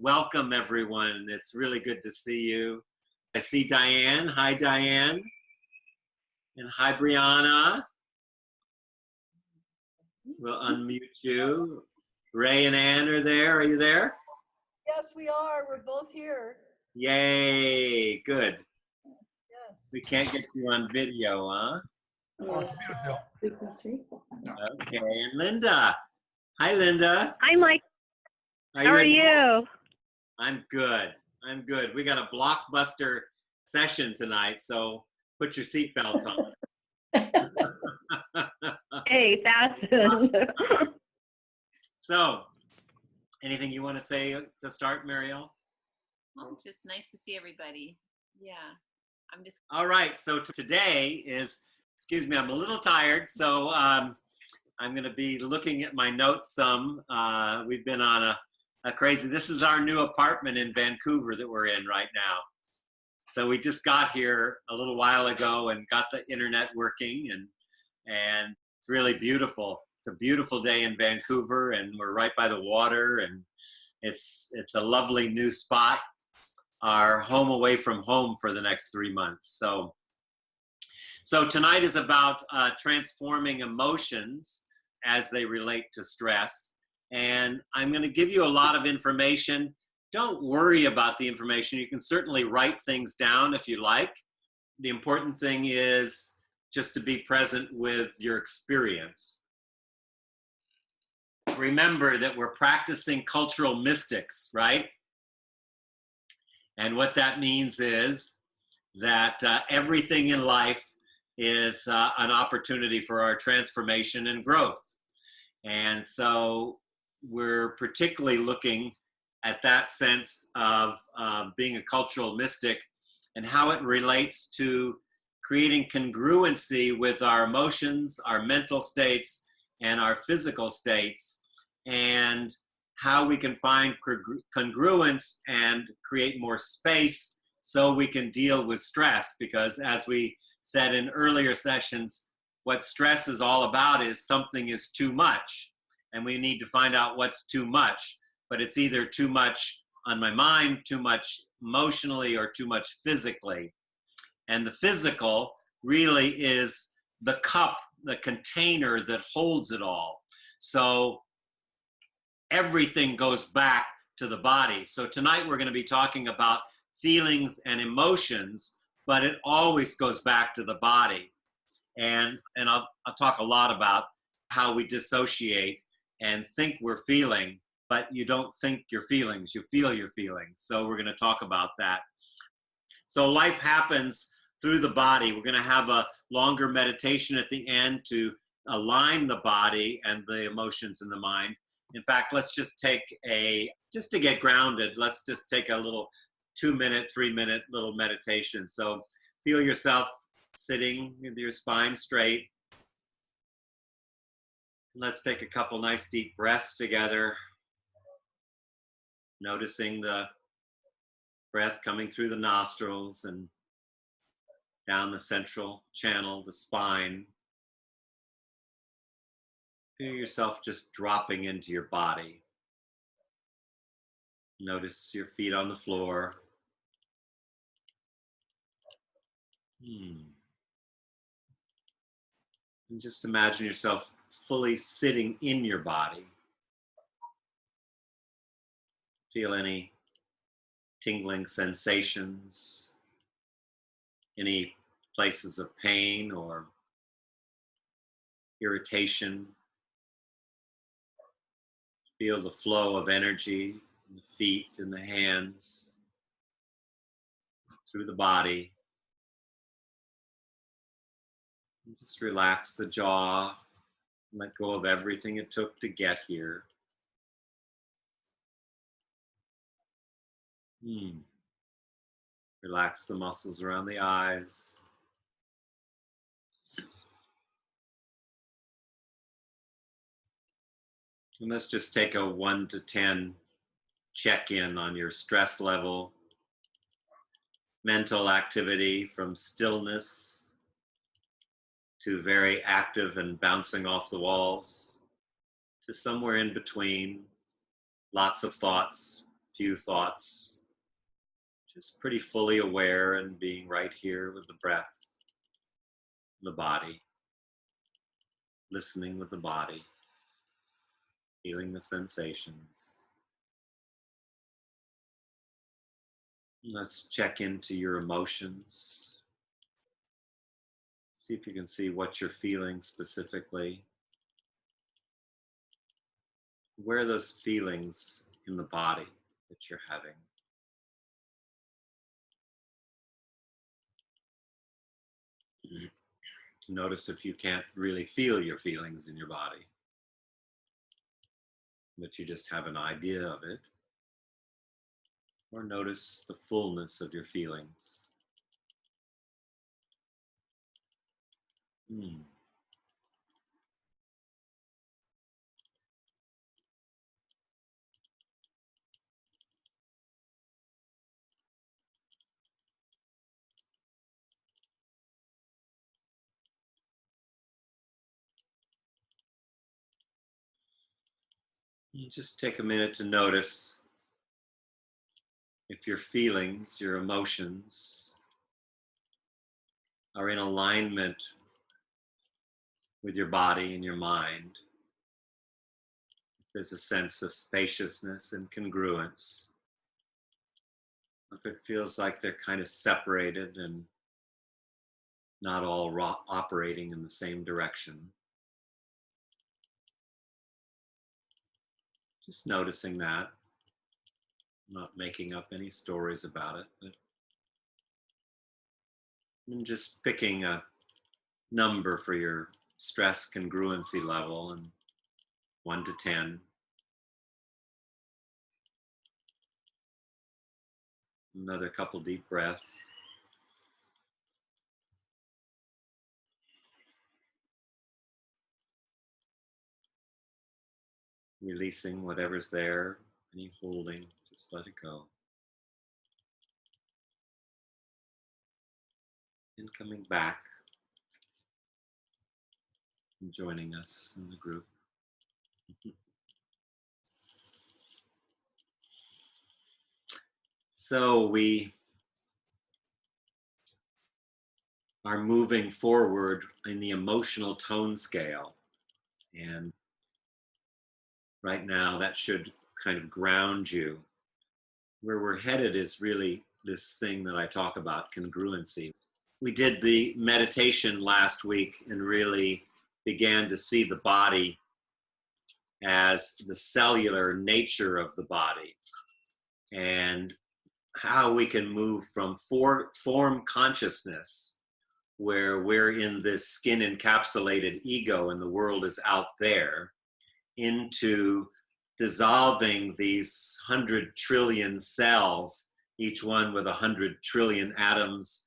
Welcome, everyone. It's really good to see you. I see Diane. Hi, Diane. And hi, Brianna. We'll unmute you. Ray and Ann are there. Are you there? Yes, we are. We're both here. Yay. Good. Yes. We can't get you on video, huh? Yes. We can see. Okay. And Linda. Hi, Linda. Hi, Mike. How are you? I'm good. I'm good. We got a blockbuster session tonight, so put your seatbelts on. Hey, fasten. So, anything you want to say to start, Marielle? Oh, just nice to see everybody. Yeah, I'm just. All right. So today is, excuse me, I'm a little tired, so I'm going to be looking at my notes some. We've been on a crazy. This is our new apartment in Vancouver that we're in right now. So we just got here a little while ago and got the internet working, and it's really beautiful. It's a beautiful day in Vancouver, and we're right by the water, and it's a lovely new spot. Our home away from home for the next 3 months. So tonight is about transforming emotions as they relate to stress. And I'm going to give you a lot of information. Don't worry about the information. You can certainly write things down if you like. The important thing is just to be present with your experience. Remember that we're practicing cultural mystics, right? And what that means is that everything in life is an opportunity for our transformation and growth. And so we're particularly looking at that sense of being a cultural mystic and how it relates to creating congruency with our emotions, our mental states, and our physical states, and how we can find congruence and create more space so we can deal with stress. Because as we said in earlier sessions, what stress is all about is something is too much, and we need to find out what's too much. But it's either too much on my mind, too much emotionally, or too much physically. And the physical really is the cup, the container that holds it all. So everything goes back to the body. So tonight we're going to be talking about feelings and emotions, but it always goes back to the body. And I'll talk a lot about how we dissociate and think we're feeling, but you don't think your feelings, you feel your feelings. So we're going to talk about that. So life happens through the body. We're going to have a longer meditation at the end to align the body and the emotions in the mind. In fact, let's just take just to get grounded, let's just take a little 2-minute, 3-minute little meditation. So feel yourself sitting with your spine straight. Let's take a couple nice deep breaths together. Noticing the breath coming through the nostrils and down the central channel, the spine. Feel yourself just dropping into your body. Notice your feet on the floor. And just imagine yourself fully sitting in your body. Feel any tingling sensations, any places of pain or irritation. Feel the flow of energy in the feet and the hands through the body. And just relax the jaw. Let go of everything it took to get here. Relax the muscles around the eyes. And let's just take a 1 to 10 check-in on your stress level, mental activity from stillness to very active and bouncing off the walls to somewhere in between, lots of thoughts, few thoughts, just pretty fully aware and being right here with the breath, the body, listening with the body, feeling the sensations. Let's check into your emotions. See if you can see what you're feeling specifically. Where are those feelings in the body that you're having? Notice if you can't really feel your feelings in your body, but you just have an idea of it. Or notice the fullness of your feelings. You just take a minute to notice if your feelings, your emotions, are in alignment with your body and your mind. If there's a sense of spaciousness and congruence. If it feels like they're kind of separated and not all operating in the same direction. Just noticing that, not making up any stories about it, but and just picking a number for your stress congruency level, and 1 to 10. Another couple deep breaths. Releasing whatever's there, any holding, just let it go. And coming back and joining us in the group. So we are moving forward in the emotional tone scale. And right now that should kind of ground you. Where we're headed is really this thing that I talk about, congruency. We did the meditation last week and really began to see the body as the cellular nature of the body and how we can move from form consciousness, where we're in this skin encapsulated ego and the world is out there, into dissolving these 100 trillion cells, each one with 100 trillion atoms,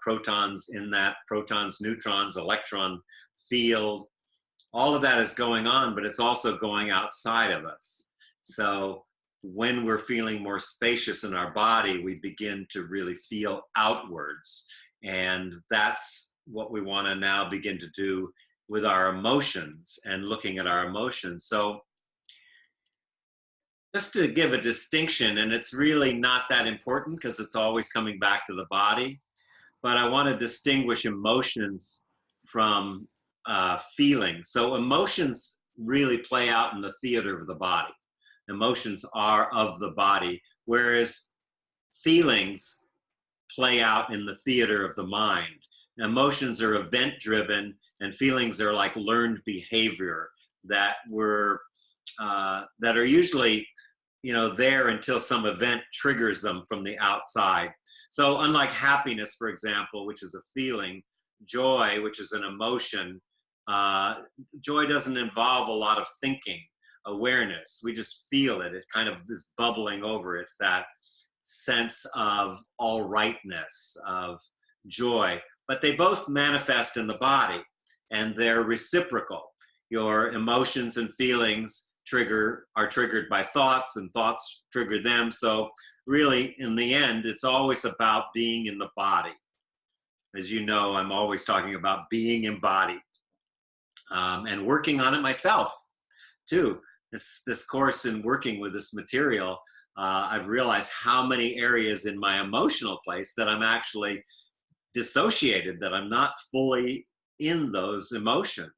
protons in that, protons, neutrons, electron field. All of that is going on, but it's also going outside of us. So when we're feeling more spacious in our body, we begin to really feel outwards. And that's what we want to now begin to do with our emotions and looking at our emotions. So just to give a distinction, and it's really not that important because it's always coming back to the body, but I want to distinguish emotions from feelings. So emotions really play out in the theater of the body. Emotions are of the body, whereas feelings play out in the theater of the mind. Emotions are event-driven, and feelings are like learned behavior that are usually, there until some event triggers them from the outside. So unlike happiness, for example, which is a feeling, joy, which is an emotion, joy doesn't involve a lot of thinking, awareness. We just feel it. It kind of is bubbling over. It's that sense of all rightness, of joy. But they both manifest in the body, and they're reciprocal. Your emotions and feelings are triggered by thoughts, and thoughts trigger them. So really, in the end, it's always about being in the body. As you know, I'm always talking about being embodied and working on it myself, too. This course in working with this material, I've realized how many areas in my emotional place that I'm actually dissociated, that I'm not fully in those emotions.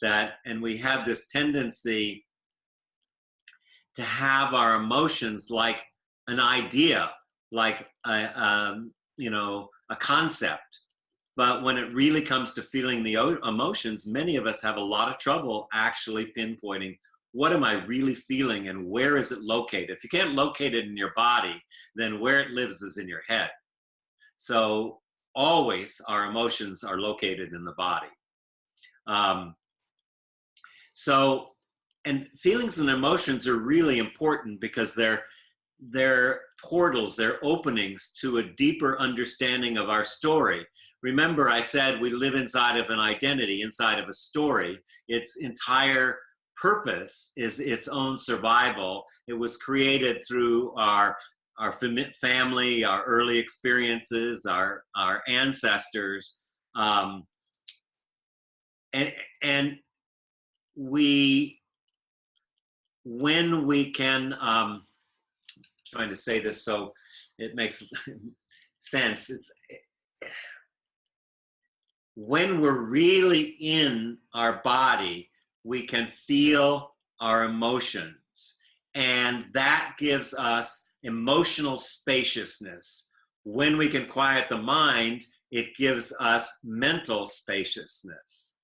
And we have this tendency to have our emotions like an idea, like a concept. But when it really comes to feeling the emotions, many of us have a lot of trouble actually pinpointing, what am I really feeling and where is it located? If you can't locate it in your body, then where it lives is in your head. So always our emotions are located in the body. And feelings and emotions are really important because they're portals, they're openings to a deeper understanding of our story. Remember, I said we live inside of an identity, inside of a story. Its entire purpose is its own survival. It was created through our family, our early experiences, our ancestors, and when we can, trying to say this so it makes sense, when we're really in our body, we can feel our emotions, and that gives us emotional spaciousness. When we can quiet the mind, it gives us mental spaciousness.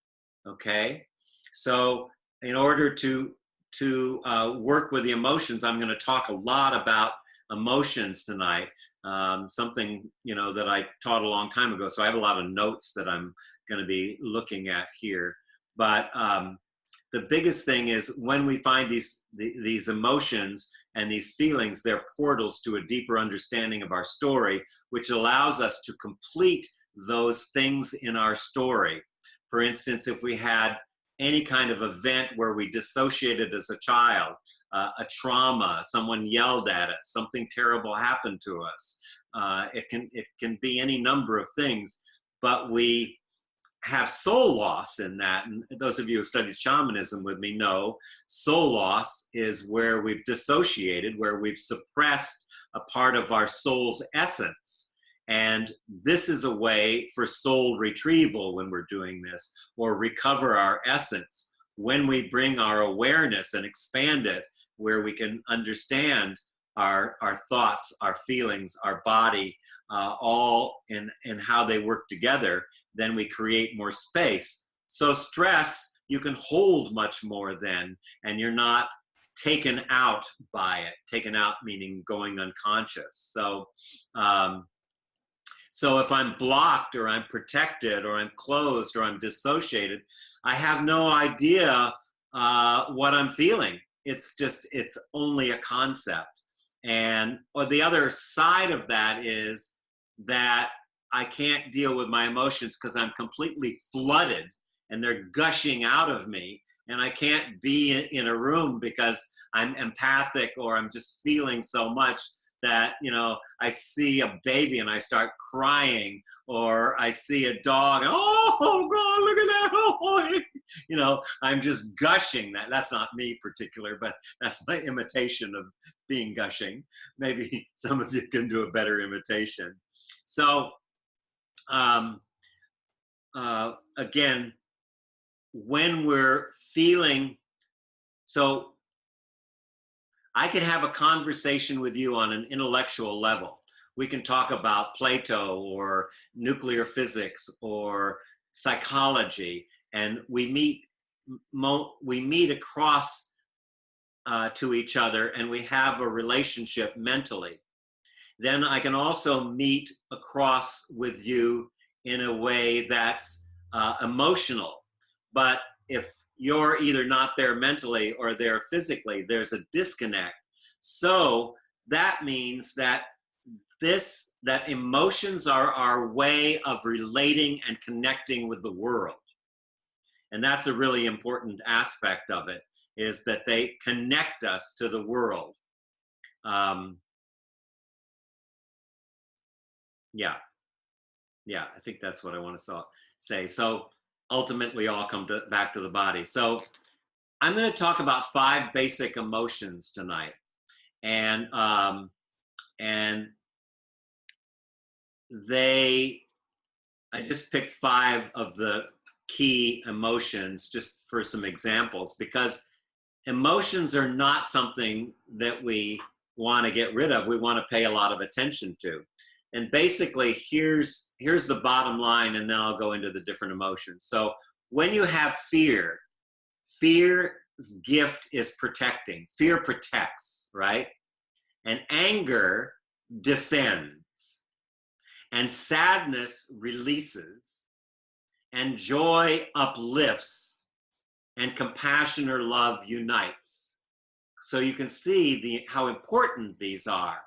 Okay, so in order to work with the emotions, I'm going to talk a lot about emotions tonight. Something that I taught a long time ago, so I have a lot of notes that I'm going to be looking at here. But the biggest thing is when we find these emotions and these feelings, they're portals to a deeper understanding of our story, which allows us to complete those things in our story. For instance, if we had any kind of event where we dissociated as a child, a trauma, someone yelled at us, something terrible happened to us. It can be any number of things, but we have soul loss in that. And those of you who studied shamanism with me know soul loss is where we've dissociated, where we've suppressed a part of our soul's essence. And this is a way for soul retrieval when we're doing this, or recover our essence, when we bring our awareness and expand it, where we can understand our thoughts, our feelings, our body, all in how they work together, then we create more space. So stress, you can hold much more then, and you're not taken out by it. Taken out meaning going unconscious. So if I'm blocked or I'm protected or I'm closed or I'm dissociated, I have no idea what I'm feeling. It's only a concept. Or the other side of that is that I can't deal with my emotions because I'm completely flooded and they're gushing out of me, and I can't be in a room because I'm empathic or I'm just feeling so much that, I see a baby and I start crying, or I see a dog, oh God, look at that. Oh, I'm just gushing. That's not me particular, but that's my imitation of being gushing. Maybe some of you can do a better imitation. So, again, when we're feeling, so I can have a conversation with you on an intellectual level. We can talk about Plato or nuclear physics or psychology, and we meet across to each other, and we have a relationship mentally. Then I can also meet across with you in a way that's emotional. But if you're either not there mentally or there physically, there's a disconnect. So that means that emotions are our way of relating and connecting with the world. And that's a really important aspect of it, is that they connect us to the world. Yeah, I think that's what I want to say. So ultimately, all come back to the body. So I'm going to talk about 5 basic emotions tonight. and I just picked 5 of the key emotions just for some examples, because emotions are not something that we want to get rid of. We want to pay a lot of attention to. And basically, here's the bottom line, and then I'll go into the different emotions. So when you have fear, fear's gift is protecting. Fear protects, right? And anger defends. And sadness releases. And joy uplifts. And compassion or love unites. So you can see how important these are.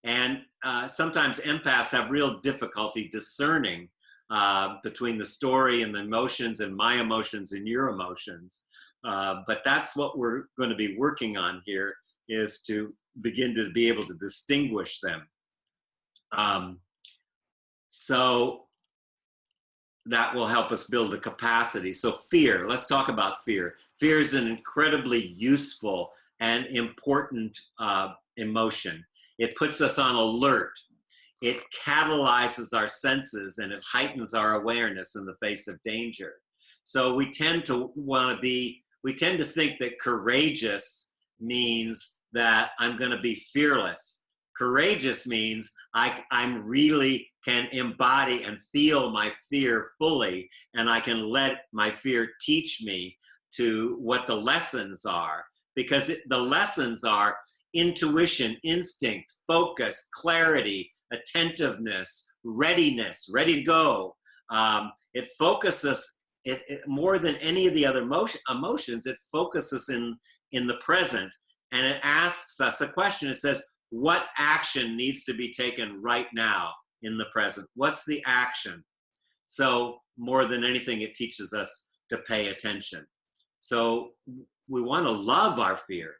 And sometimes empaths have real difficulty discerning between the story and the emotions, and my emotions and your emotions. But that's what we're going to be working on here, is to begin to be able to distinguish them. So that will help us build the capacity. So fear, let's talk about fear. Fear is an incredibly useful and important emotion. It puts us on alert. It catalyzes our senses, and it heightens our awareness in the face of danger. So we tend to think that courageous means that I'm going to be fearless. Courageous means I'm really can embody and feel my fear fully, and I can let my fear teach me to what the lessons are, because the lessons are intuition, instinct, focus, clarity, attentiveness, readiness, ready to go. It focuses, it more than any of the other emotions, it focuses in the present, and it asks us a question. It says, what action needs to be taken right now in the present? What's the action? So more than anything, it teaches us to pay attention. So we want to love our fear.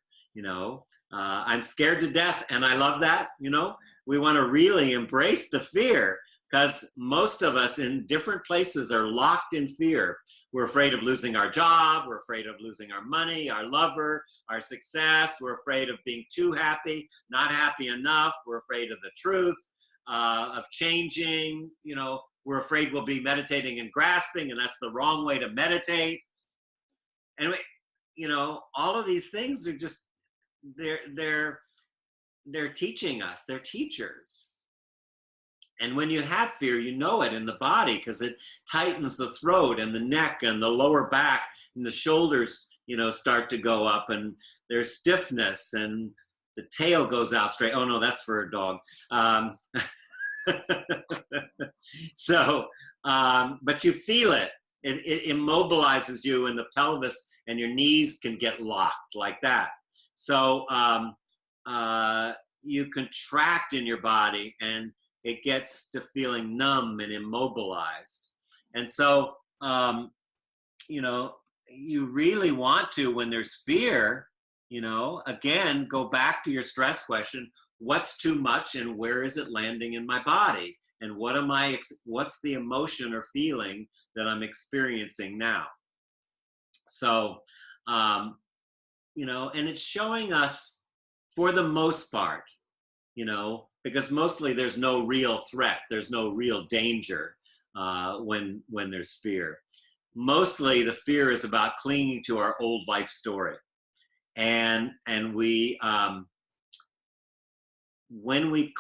I'm scared to death, and I love that. We want to really embrace the fear, because most of us in different places are locked in fear. We're afraid of losing our job. We're afraid of losing our money, our lover, our success. We're afraid of being too happy, not happy enough. We're afraid of the truth, of changing. We're afraid we'll be meditating and grasping, and that's the wrong way to meditate. And all of these things are just, they're teaching us. They're teachers. And when you have fear, you know it in the body, because it tightens the throat and the neck and the lower back, and the shoulders, start to go up, and there's stiffness, and the tail goes out straight. Oh no, that's for a dog. But you feel it. It immobilizes you in the pelvis, and your knees can get locked like that. So you contract in your body, and it gets to feeling numb and immobilized. And so, you really want to, when there's fear, again, go back to your stress question. What's too much, and where is it landing in my body? And what's the emotion or feeling that I'm experiencing now? So, and it's showing us, for the most part, because mostly there's no real threat, there's no real danger when there's fear. Mostly the fear is about clinging to our old life story, and we when we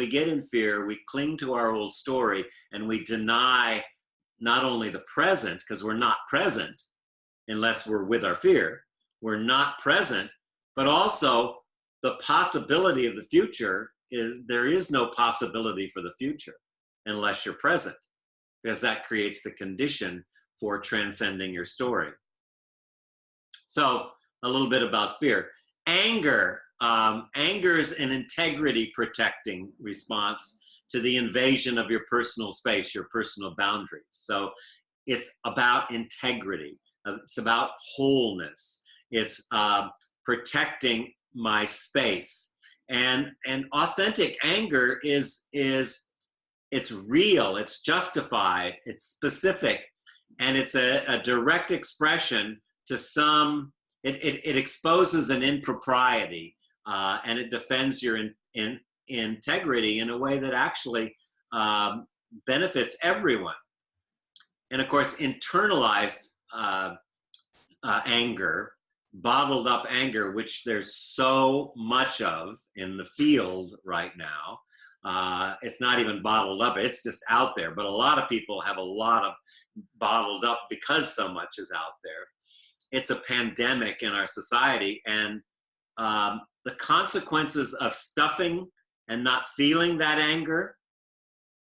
get in fear, we cling to our old story, and we deny not only the present, because we're not present unless we're with our fear. We're not present, but also the possibility of the future there is no possibility for the future unless you're present, because that creates the condition for transcending your story. So a little bit about fear. Anger. Anger is an integrity protecting response to the invasion of your personal space, your personal boundaries. So it's about integrity. It's about wholeness. It's protecting my space. And authentic anger is it's real, it's justified, it's specific, and it's a direct expression to it exposes an impropriety and it defends your integrity in a way that actually benefits everyone. And of course, internalized anger, bottled up anger, which there's so much of in the field right now. It's not even bottled up, it's just out there. But a lot of people have a lot of bottled up because so much is out there. It's a pandemic in our society, and the consequences of stuffing and not feeling that anger,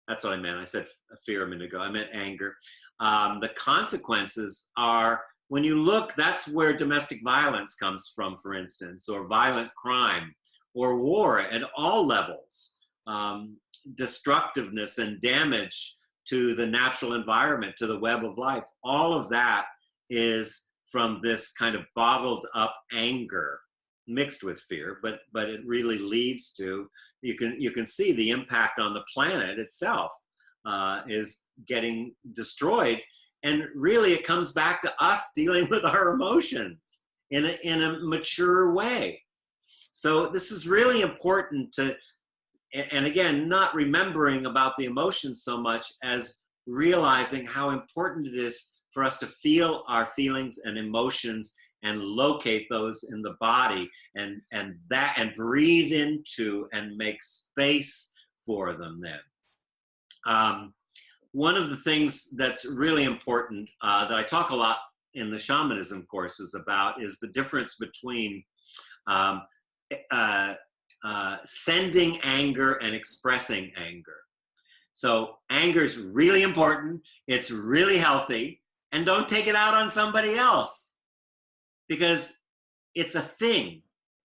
that's what I meant. I said fear a minute ago, I meant anger. The consequences are, when you look, that's where domestic violence comes from, for instance, or violent crime, or war at all levels. Destructiveness and damage to the natural environment, to the web of life. All of that is from this kind of bottled up anger mixed with fear, but it really leads to, you can see the impact on the planet itself is getting destroyed. And really it comes back to us dealing with our emotions in a mature way. So this is really important to, and again, not remembering about the emotions so much as realizing how important it is for us to feel our feelings and emotions and locate those in the body, and breathe into and make space for them then. One of the things that's really important that I talk a lot in the shamanism courses about is the difference between sending anger and expressing anger. So anger is really important, it's really healthy, and don't take it out on somebody else, because it's a thing,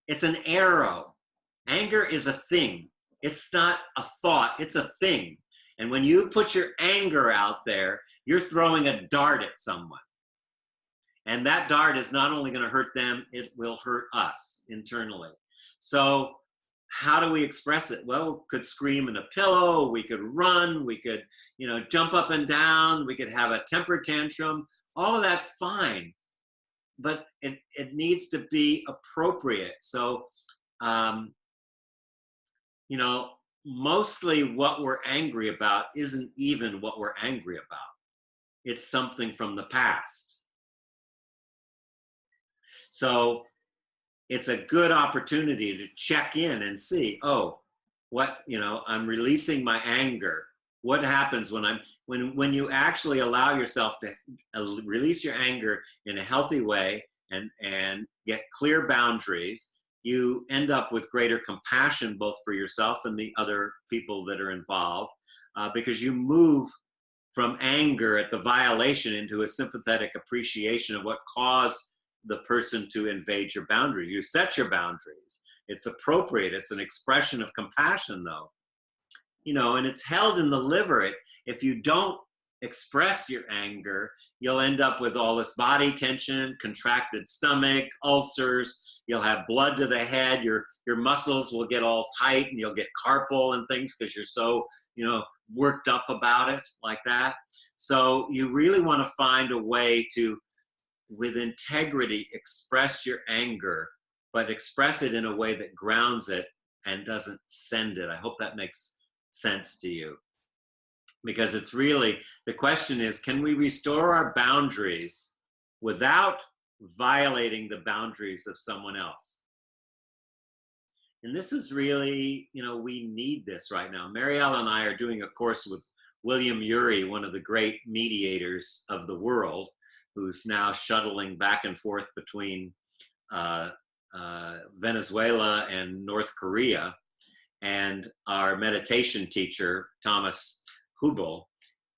it's an arrow. Anger is a thing, it's not a thought, it's a thing. And when you put your anger out there, you're throwing a dart at someone. And that dart is not only going to hurt them, it will hurt us internally. So how do we express it? Well, we could scream in a pillow, we could run, we could, jump up and down, we could have a temper tantrum. All of that's fine, but it needs to be appropriate. So, mostly what we're angry about isn't even what we're angry about. It's something from the past. So it's a good opportunity to check in and see, I'm releasing my anger. What happens when you actually allow yourself to release your anger in a healthy way and get clear boundaries, you end up with greater compassion both for yourself and the other people that are involved, because you move from anger at the violation into a sympathetic appreciation of what caused the person to invade your boundaries. You set your boundaries. It's appropriate. It's an expression of compassion, though. And it's held in the liver. If you don't express your anger, you'll end up with all this body tension, contracted stomach, ulcers. You'll have blood to the head. Your muscles will get all tight, and you'll get carpal and things because you're so, worked up about it like that. So you really want to find a way to, with integrity, express your anger, but express it in a way that grounds it and doesn't send it. I hope that makes sense to you. Because it's really, the question is, can we restore our boundaries without violating the boundaries of someone else? And this is really, we need this right now. Marielle and I are doing a course with William Ury, one of the great mediators of the world, who's now shuttling back and forth between Venezuela and North Korea, and our meditation teacher, Thomas Hubel.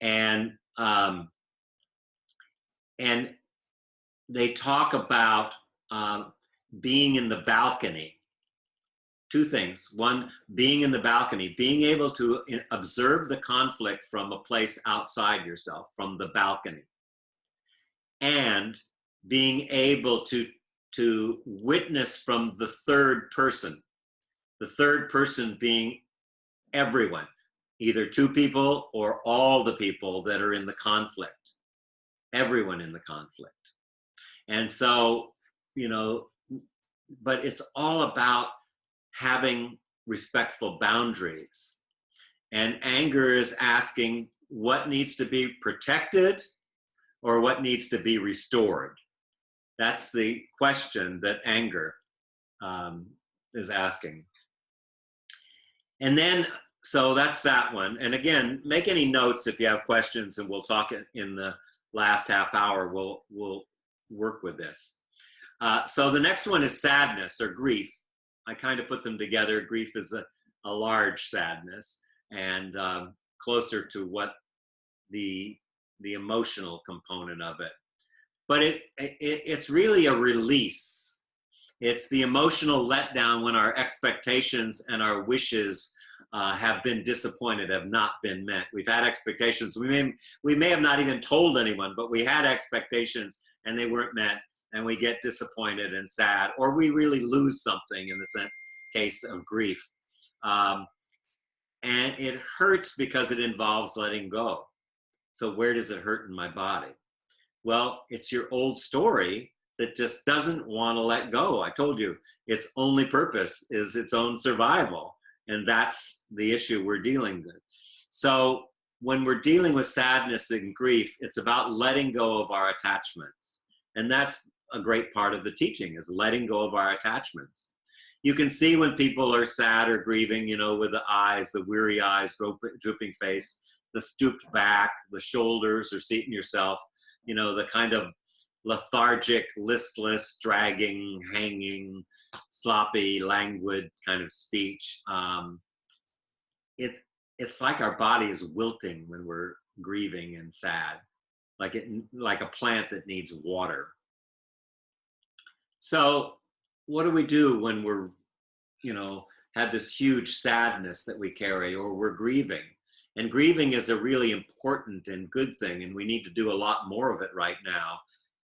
And they talk about being in the balcony. Two things. One, being in the balcony, being able to observe the conflict from a place outside yourself, from the balcony. And being able to witness from the third person being everyone, either two people or all the people that are in the conflict, everyone in the conflict. And so, but it's all about having respectful boundaries. And anger is asking what needs to be protected or what needs to be restored. That's the question that anger is asking. And then, so that's that one. And again, make any notes if you have questions, and we'll talk in the last half hour. We'll work with this. So the next one is sadness or grief. I kind of put them together. Grief is a large sadness, and closer to what the emotional component of it. But it's really a release. It's the emotional letdown when our expectations and our wishes have been disappointed, have not been met. We've had expectations. We may have not even told anyone, but we had expectations and they weren't met, and we get disappointed and sad, or we really lose something in the case of grief. And it hurts because it involves letting go. So where does it hurt in my body? Well, it's your old story that just doesn't want to let go. I told you, its only purpose is its own survival. And that's the issue we're dealing with. So when we're dealing with sadness and grief, it's about letting go of our attachments. And that's a great part of the teaching, is letting go of our attachments. You can see when people are sad or grieving, you know, with the eyes, the weary eyes, drooping face, the stooped back, the shoulders, or seating yourself, you know, the kind of lethargic, listless, dragging, hanging, sloppy, languid kind of speech. It's like our body is wilting when we're grieving and sad, like a plant that needs water. So what do we do when we're, you know, have this huge sadness that we carry, or we're grieving? And grieving is a really important and good thing, and we need to do a lot more of it right now.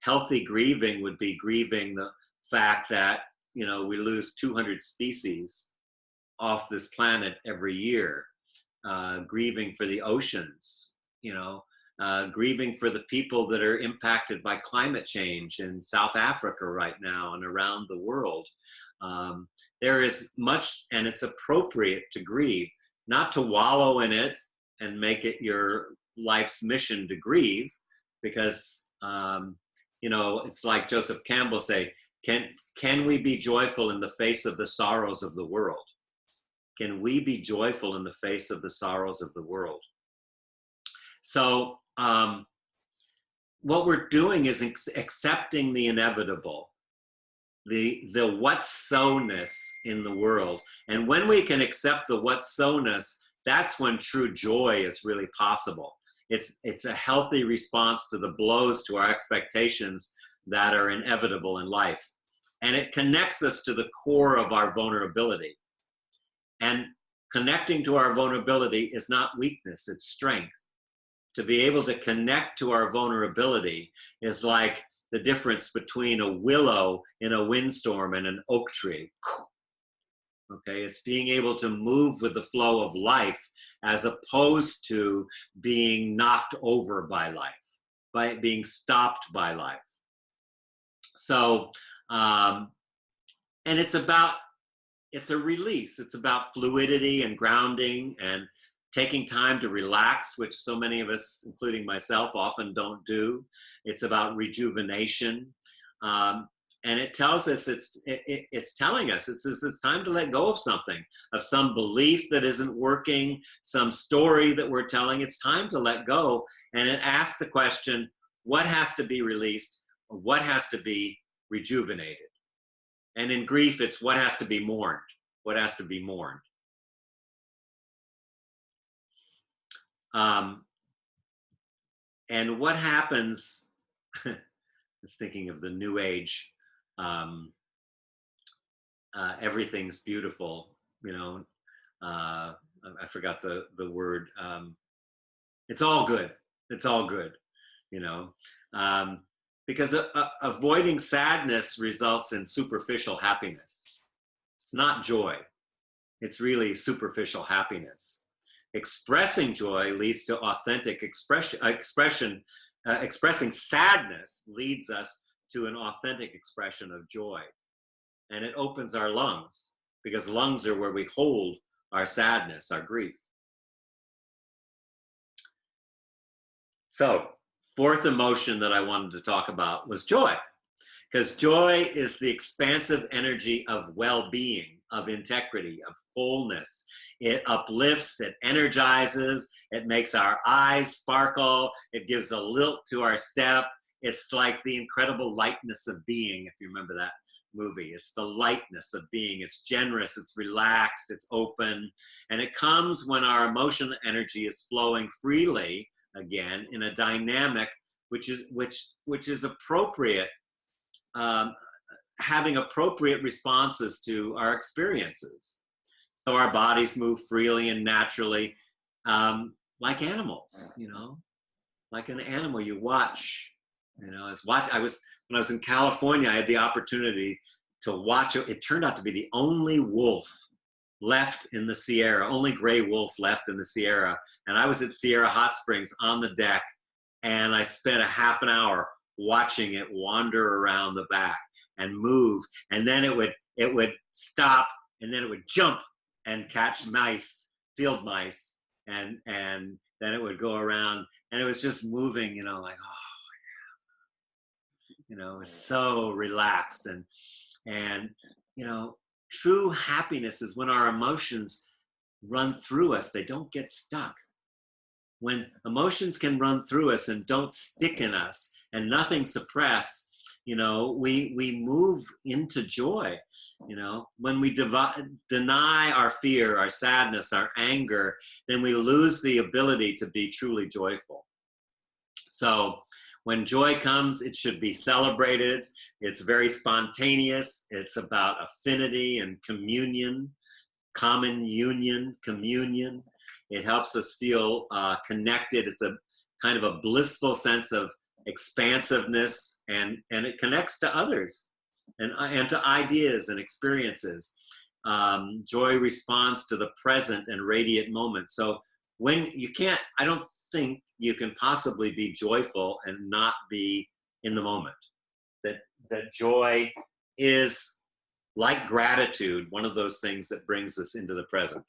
Healthy grieving would be grieving the fact that, you know, we lose 200 species off this planet every year. Grieving for the oceans, you know, grieving for the people that are impacted by climate change in South Africa right now and around the world. There is much, and it's appropriate to grieve, not to wallow in it and make it your life's mission to grieve, because you know, it's like Joseph Campbell say, can we be joyful in the face of the sorrows of the world? Can we be joyful in the face of the sorrows of the world? So what we're doing is accepting the inevitable, the what's so-ness in the world. And when we can accept the what's so-ness, that's when true joy is really possible. It's a healthy response to the blows to our expectations that are inevitable in life. And it connects us to the core of our vulnerability. And connecting to our vulnerability is not weakness, it's strength. To be able to connect to our vulnerability is like the difference between a willow in a windstorm and an oak tree. Okay, it's being able to move with the flow of life as opposed to being knocked over by life, by being stopped by life. So, and it's a release. It's about fluidity and grounding and taking time to relax, which so many of us, including myself, often don't do. It's about rejuvenation. And it tells us, it's telling us, it's time to let go of something, of some belief that isn't working, some story that we're telling. It's time to let go. And it asks the question, what has to be released, or what has to be rejuvenated? And in grief, it's what has to be mourned, what has to be mourned. And what happens, I was thinking of the New Age, everything's beautiful, you know, I forgot the word, it's all good, you know, because avoiding sadness results in superficial happiness. It's not joy, it's really superficial happiness. Expressing joy leads to authentic expression. Expressing sadness leads us to an authentic expression of joy. And it opens our lungs. because lungs are where we hold our sadness, our grief. So, fourth emotion that I wanted to talk about was joy, because joy is the expansive energy of well-being, of integrity, of wholeness. It uplifts, it energizes, it makes our eyes sparkle, it gives a lilt to our step. It's like the incredible lightness of being, if you remember that movie. It's the lightness of being. It's generous, it's relaxed, it's open, and it comes when our emotional energy is flowing freely again in a dynamic which is appropriate, having appropriate responses to our experiences. So our bodies move freely and naturally, like animals, like an animal you watch. When I was in California, I had the opportunity to watch. It turned out to be the only wolf left in the Sierra, only gray wolf left in the Sierra. And I was at Sierra Hot Springs on the deck, and I spent a half an hour watching it wander around the back and move. And then it would stop, and then it would jump and catch mice, field mice, and then it would go around, and it was just moving, like, it was so relaxed. And true happiness is when our emotions run through us, they don't get stuck. When emotions can run through us and don't stick in us and nothing suppress, we move into joy. When we deny our fear, our sadness, our anger, then we lose the ability to be truly joyful. So when joy comes, it should be celebrated. It's very spontaneous. It's about affinity and communion, common union, communion. It helps us feel connected. It's a kind of a blissful sense of expansiveness, and it connects to others and to ideas and experiences. Joy responds to the present and radiant moment. So I don't think you can possibly be joyful and not be in the moment. That joy is, like gratitude, one of those things that brings us into the present.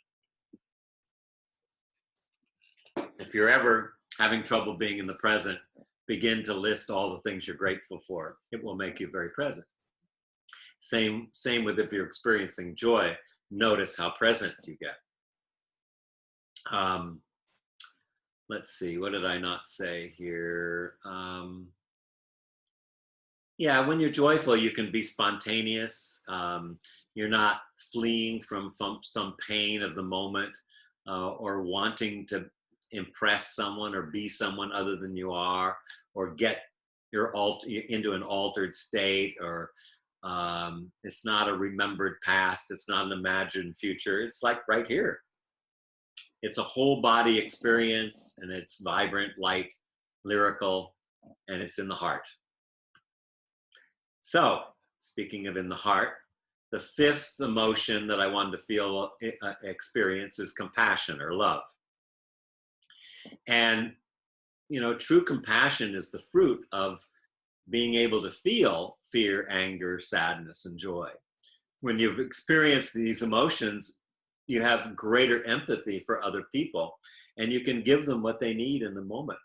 If you're ever having trouble being in the present, begin to list all the things you're grateful for. It will make you very present. Same with if you're experiencing joy, notice how present you get. Let's see, what did I not say here? When you're joyful, you can be spontaneous. You're not fleeing from some pain of the moment or wanting to impress someone or be someone other than you are, or get into an altered state, or it's not a remembered past, it's not an imagined future. It's like right here. It's a whole body experience, and it's vibrant, light, lyrical, and it's in the heart. So, speaking of in the heart, the fifth emotion that I wanted to experience is compassion or love. And, true compassion is the fruit of being able to feel fear, anger, sadness, and joy. When you've experienced these emotions, you have greater empathy for other people, and you can give them what they need in the moment.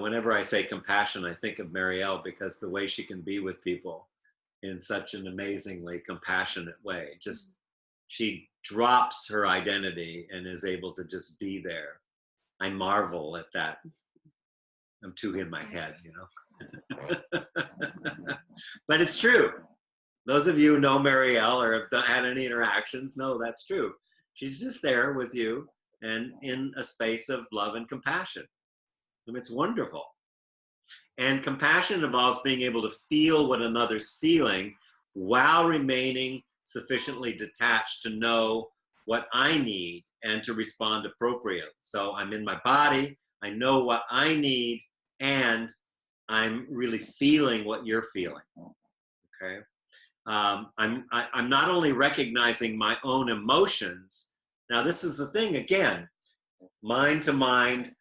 Whenever I say compassion, I think of Marielle, because the way she can be with people in such an amazingly compassionate way. She drops her identity and is able to just be there. I marvel at that. I'm too in my head, But it's true. Those of you who know Marielle or have had any interactions know that's true. She's just there with you and in a space of love and compassion. And it's wonderful. And compassion involves being able to feel what another's feeling while remaining sufficiently detached to know what I need and to respond appropriately. So I'm in my body, I know what I need, and I'm really feeling what you're feeling. Okay, I'm not only recognizing my own emotions. Now this is the thing again, mind to mind,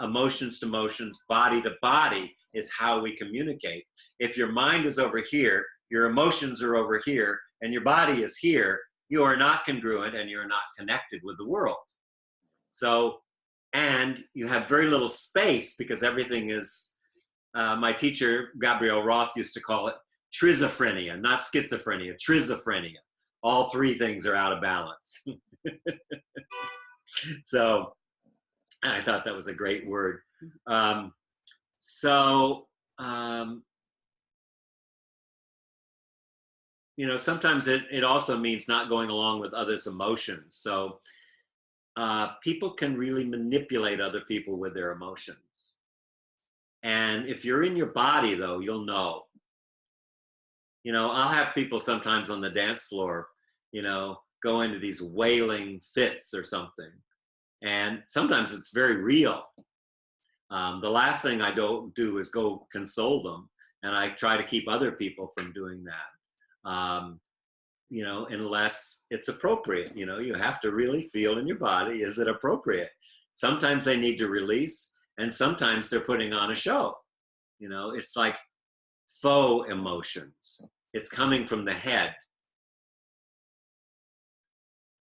emotions to emotions, body to body. is how we communicate. If your mind is over here, your emotions are over here, and your body is here, you are not congruent and you're not connected with the world. So, and you have very little space because everything is, my teacher, Gabrielle Roth, used to call it trizophrenia, not schizophrenia, trizophrenia. All three things are out of balance. So I thought that was a great word. You know, sometimes it also means not going along with others' emotions. So people can really manipulate other people with their emotions. And if you're in your body, though, you'll know. You know, I'll have people sometimes on the dance floor, you know, go into these wailing fits or something. And sometimes it's very real. The last thing I don't do is go console them. And I try to keep other people from doing that. You know, unless it's appropriate. You know, you have to really feel in your body, is it appropriate? Sometimes they need to release, and sometimes they're putting on a show. You know, it's like faux emotions. It's coming from the head.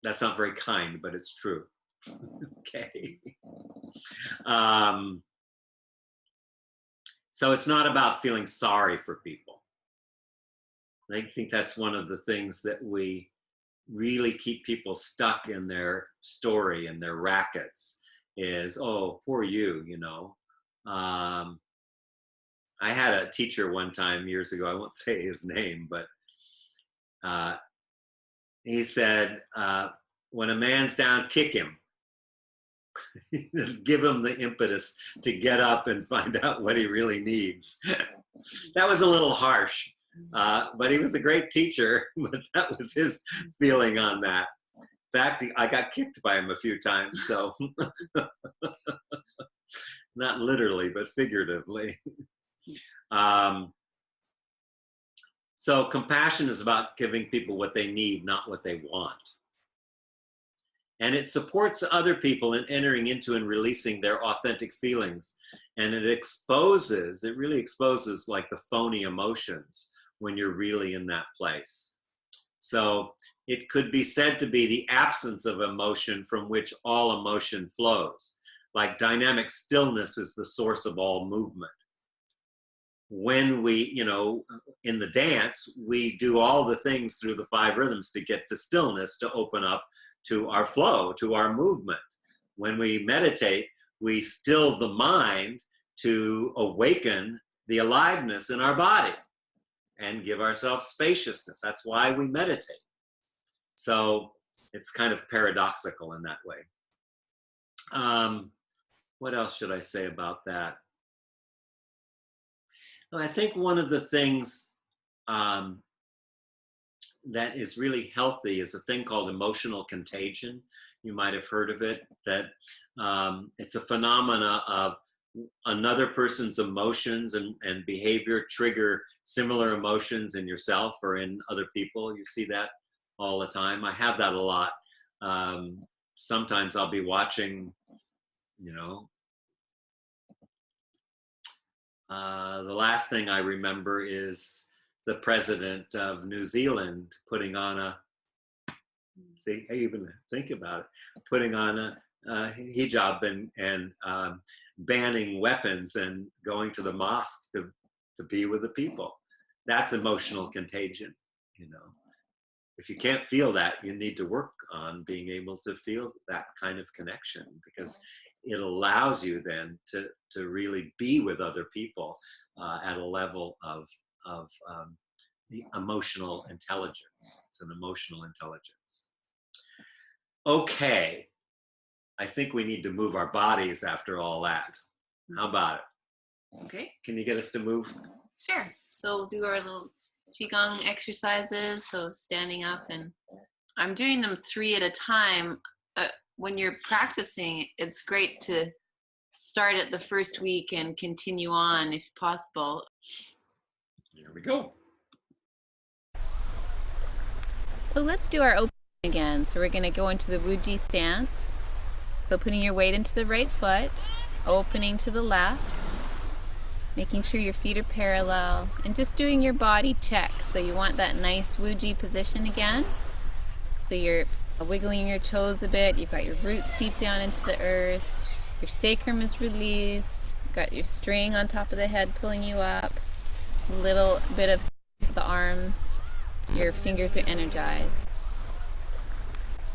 That's not very kind, but it's true. Okay. So it's not about feeling sorry for people. I think that's one of the things that we really keep people stuck in their story and their rackets is, oh, poor you, you know. I had a teacher one time years ago, I won't say his name, but he said, when a man's down, kick him. Give him the impetus to get up and find out what he really needs. That was a little harsh. But he was a great teacher, but that was his feeling on that. In fact, I got kicked by him a few times, so not literally, but figuratively. So compassion is about giving people what they need, not what they want. And it supports other people in entering into and releasing their authentic feelings. And it really exposes like the phony emotions when you're really in that place. So it could be said to be the absence of emotion from which all emotion flows. Like dynamic stillness is the source of all movement. When we, you know, in the dance, we do all the things through the 5 rhythms to get to stillness, to open up to our flow, to our movement. When we meditate, we still the mind to awaken the aliveness in our body and give ourselves spaciousness. That's why we meditate. So it's kind of paradoxical in that way. What else should I say about that? Well, I think one of the things that is really healthy is a thing called emotional contagion. You might have heard of it, that it's a phenomena of another person's emotions and behavior trigger similar emotions in yourself or in other people. You see that all the time. I have that a lot. Sometimes I'll be watching, you know, the last thing I remember is the president of New Zealand putting on a, see, I even think about it, putting on a hijab and banning weapons and going to the mosque to be with the people. That's emotional contagion, you know. If you can't feel that, you need to work on being able to feel that kind of connection, because it allows you then to really be with other people at a level of the emotional intelligence. It's an emotional intelligence. Okay, I think we need to move our bodies after all that. How about it? Okay. Can you get us to move? Sure. So we'll do our little Qigong exercises. So standing up, and I'm doing them 3 at a time. When you're practicing, it's great to start at the first week and continue on if possible. Here we go. So let's do our opening again. So we're going to go into the Wuji stance. So putting your weight into the right foot, opening to the left, Making sure your feet are parallel and just doing your body check. So you want that nice Wuji position again. So you're wiggling your toes a bit. You've got your roots deep down into the earth. Your sacrum is released. You've got your string on top of the head pulling you up. A little bit of the arms. Your fingers are energized.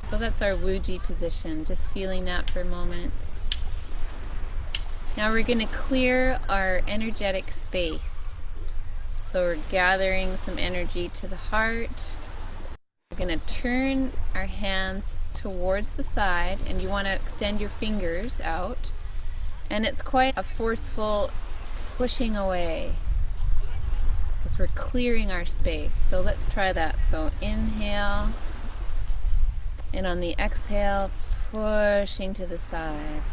So that's our Wuji position. Just feeling that for a moment. Now we're going to clear our energetic space. So we're gathering some energy to the heart. We're going to turn our hands towards the side, and you want to extend your fingers out. And it's quite a forceful pushing away because we're clearing our space. So let's try that. So inhale, and on the exhale, pushing to the side.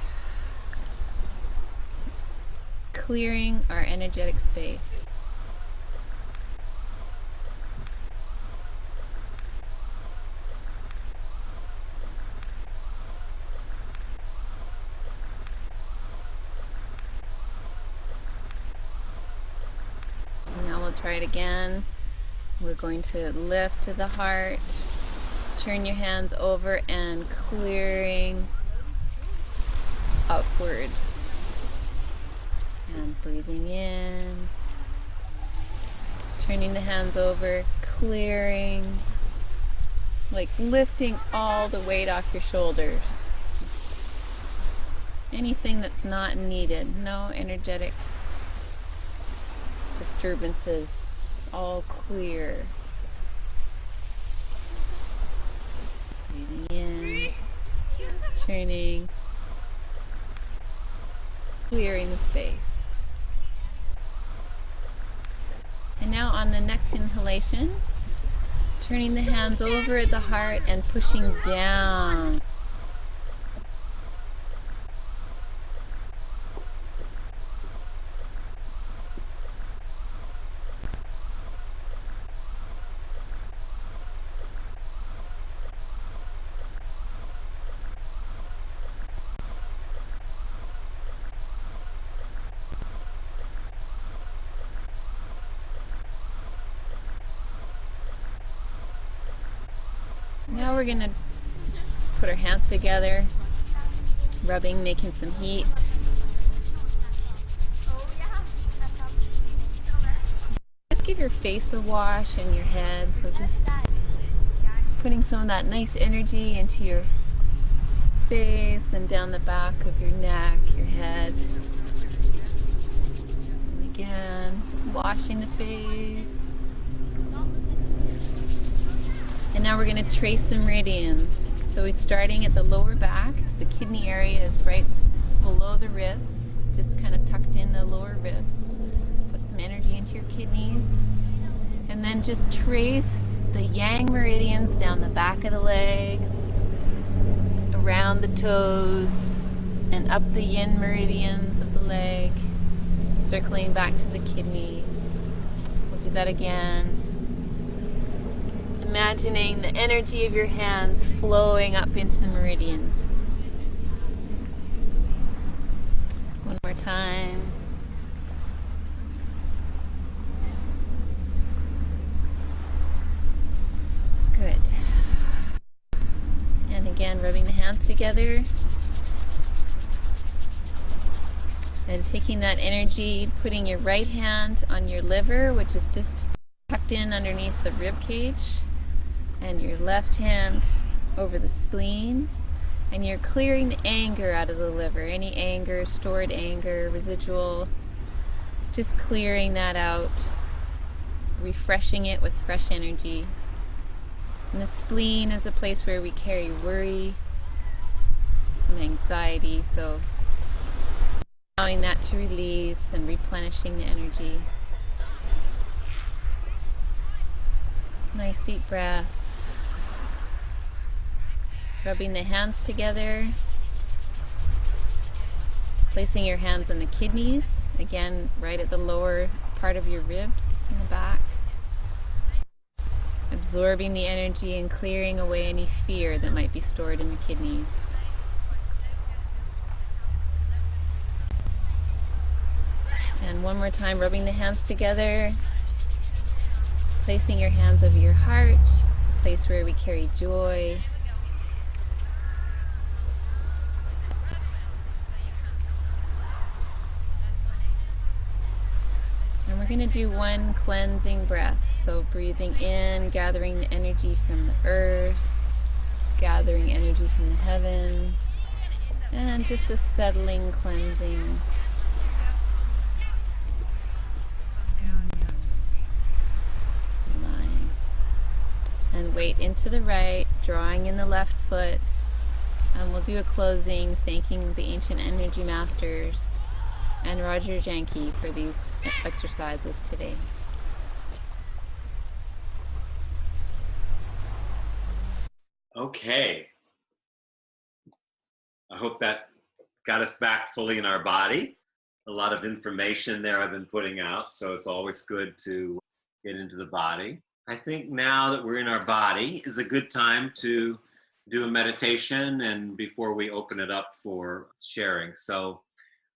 Clearing our energetic space. Now we'll try it again. We're going to lift to the heart. Turn your hands over and clearing upwards. And breathing in, turning the hands over, clearing, like lifting all the weight off your shoulders. Anything that's not needed, no energetic disturbances, all clear. Breathing in, turning, clearing the space. And now on the next inhalation, turning the hands over at the heart and pushing down. Now we're going to put our hands together, rubbing, making some heat. Just give your face a wash and your head, so just putting some of that nice energy into your face and down the back of your neck, your head. And again, washing the face. And now we're going to trace some meridians. So we're starting at the lower back. So the kidney area is right below the ribs, just kind of tucked in the lower ribs. Put some energy into your kidneys. And then just trace the yang meridians down the back of the legs, around the toes, and up the yin meridians of the leg, circling back to the kidneys. We'll do that again. Imagining the energy of your hands flowing up into the meridians. One more time. Good. And again, rubbing the hands together. And taking that energy, putting your right hand on your liver, which is just tucked in underneath the rib cage. And your left hand over the spleen, and you're clearing the anger out of the liver, any anger, stored anger, residual, just clearing that out, refreshing it with fresh energy. And the spleen is a place where we carry worry, some anxiety, so allowing that to release and replenishing the energy. Nice deep breath. Rubbing the hands together, placing your hands on the kidneys, again right at the lower part of your ribs in the back, absorbing the energy and clearing away any fear that might be stored in the kidneys. And And one more time, rubbing the hands together, placing your hands over your heart, place where we carry joy. And we're going to do one cleansing breath. So breathing in, gathering the energy from the earth, gathering energy from the heavens, and just a settling, cleansing. Line. And weight into the right, drawing in the left foot. And we'll do a closing, thanking the ancient energy masters and Roger Janke for these exercises today. Okay. I hope that got us back fully in our body. A lot of information there I've been putting out, so it's always good to get into the body. I think now that we're in our body is a good time to do a meditation and before we open it up for sharing. So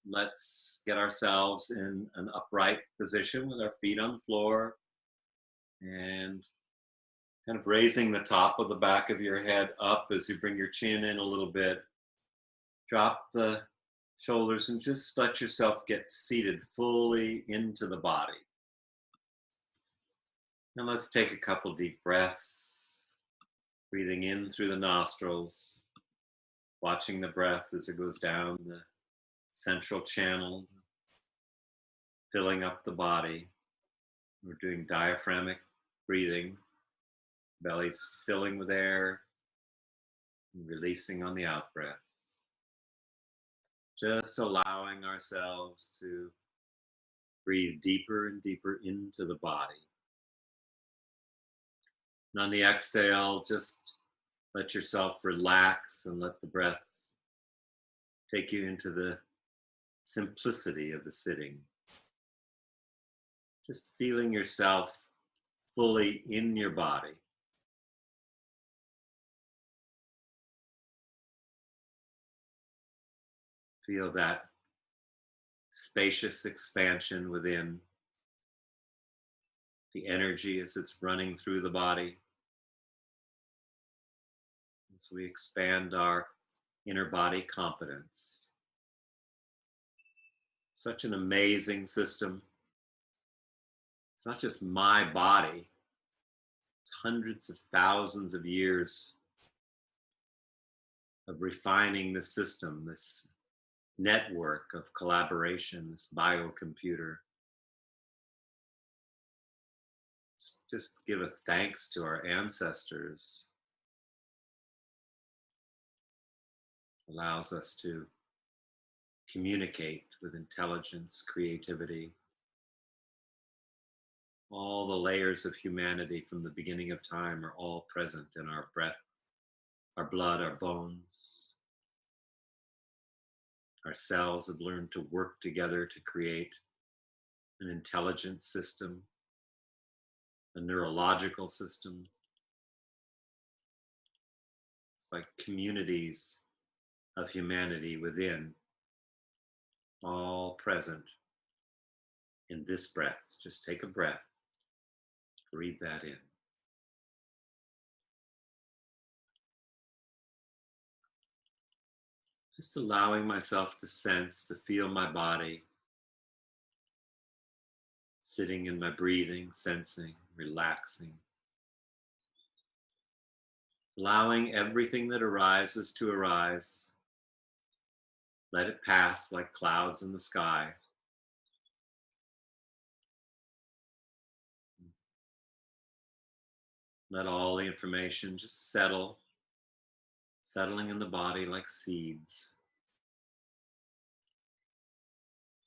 let's get ourselves in an upright position with our feet on the floor and kind of raising the top of the back of your head up as you bring your chin in a little bit. Drop the shoulders and just let yourself get seated fully into the body. Now let's take a couple deep breaths, breathing in through the nostrils, watching the breath as it goes down the central channel, filling up the body. We're doing diaphragmic breathing, belly's filling with air, and releasing on the out breath. Just allowing ourselves to breathe deeper and deeper into the body. And on the exhale, just let yourself relax and let the breath take you into the simplicity of the sitting. Just feeling yourself fully in your body. Feel that spacious expansion within, the energy as it's running through the body. As we expand our inner body competence. Such an amazing system. It's not just my body, it's hundreds of thousands of years of refining the system, this network of collaboration, this biocomputer. Just give a thanks to our ancestors. Allows us to communicate with intelligence, creativity. All the layers of humanity from the beginning of time are all present in our breath, our blood, our bones. Our cells have learned to work together to create an intelligent system, a neurological system. It's like communities of humanity within, all present in this breath. Just take a breath, breathe that in. Just allowing myself to sense, to feel my body, sitting in my breathing, sensing, relaxing. Allowing everything that arises to arise. Let it pass like clouds in the sky. Let all the information just settle, settling in the body like seeds.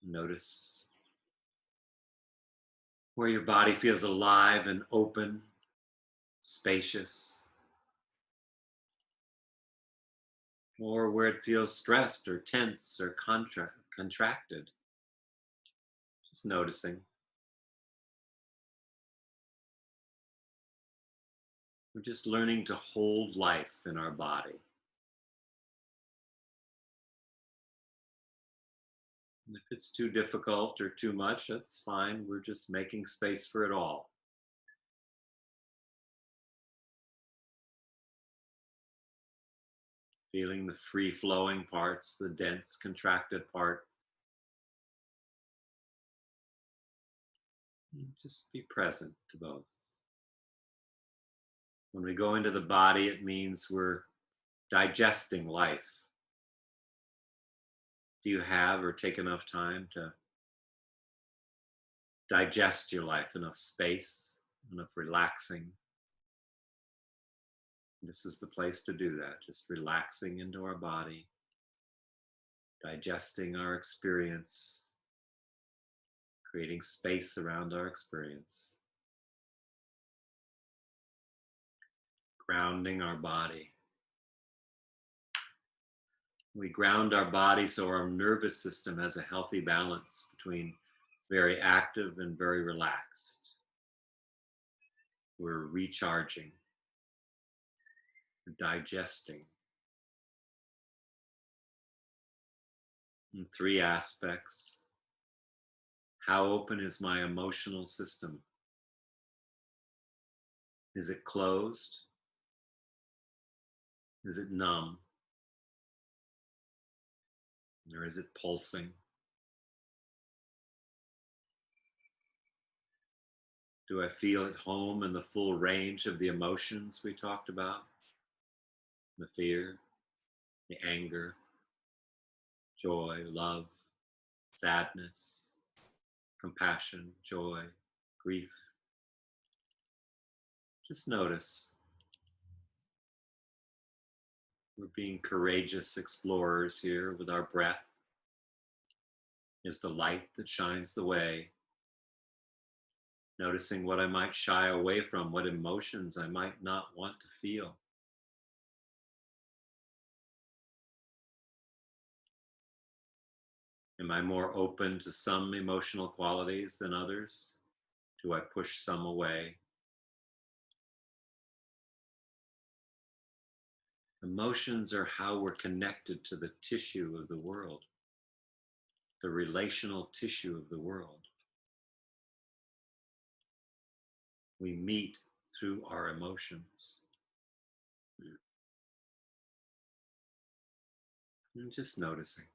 Notice where your body feels alive and open, spacious, or where it feels stressed or tense or contracted. Just noticing. We're just learning to hold life in our body. If it's too difficult or too much, that's fine. We're just making space for it all. Feeling the free-flowing parts, the dense, contracted part. And just be present to both. When we go into the body, it means we're digesting life. Do you have or take enough time to digest your life? Enough space, enough relaxing? This is the place to do that, just relaxing into our body, digesting our experience, creating space around our experience, grounding our body. We ground our body so our nervous system has a healthy balance between very active and very relaxed. We're recharging, we're digesting. In 3 aspects. How open is my emotional system? Is it closed? Is it numb? Or is it pulsing? Do I feel at home in the full range of the emotions we talked about? The fear, the anger, joy, love, sadness, compassion, joy, grief. Just notice. We're being courageous explorers here with our breath. Is the light that shines the way. Noticing what I might shy away from, what emotions I might not want to feel. Am I more open to some emotional qualities than others? Do I push some away? Emotions are how we're connected to the tissue of the world, the relational tissue of the world. We meet through our emotions. And just noticing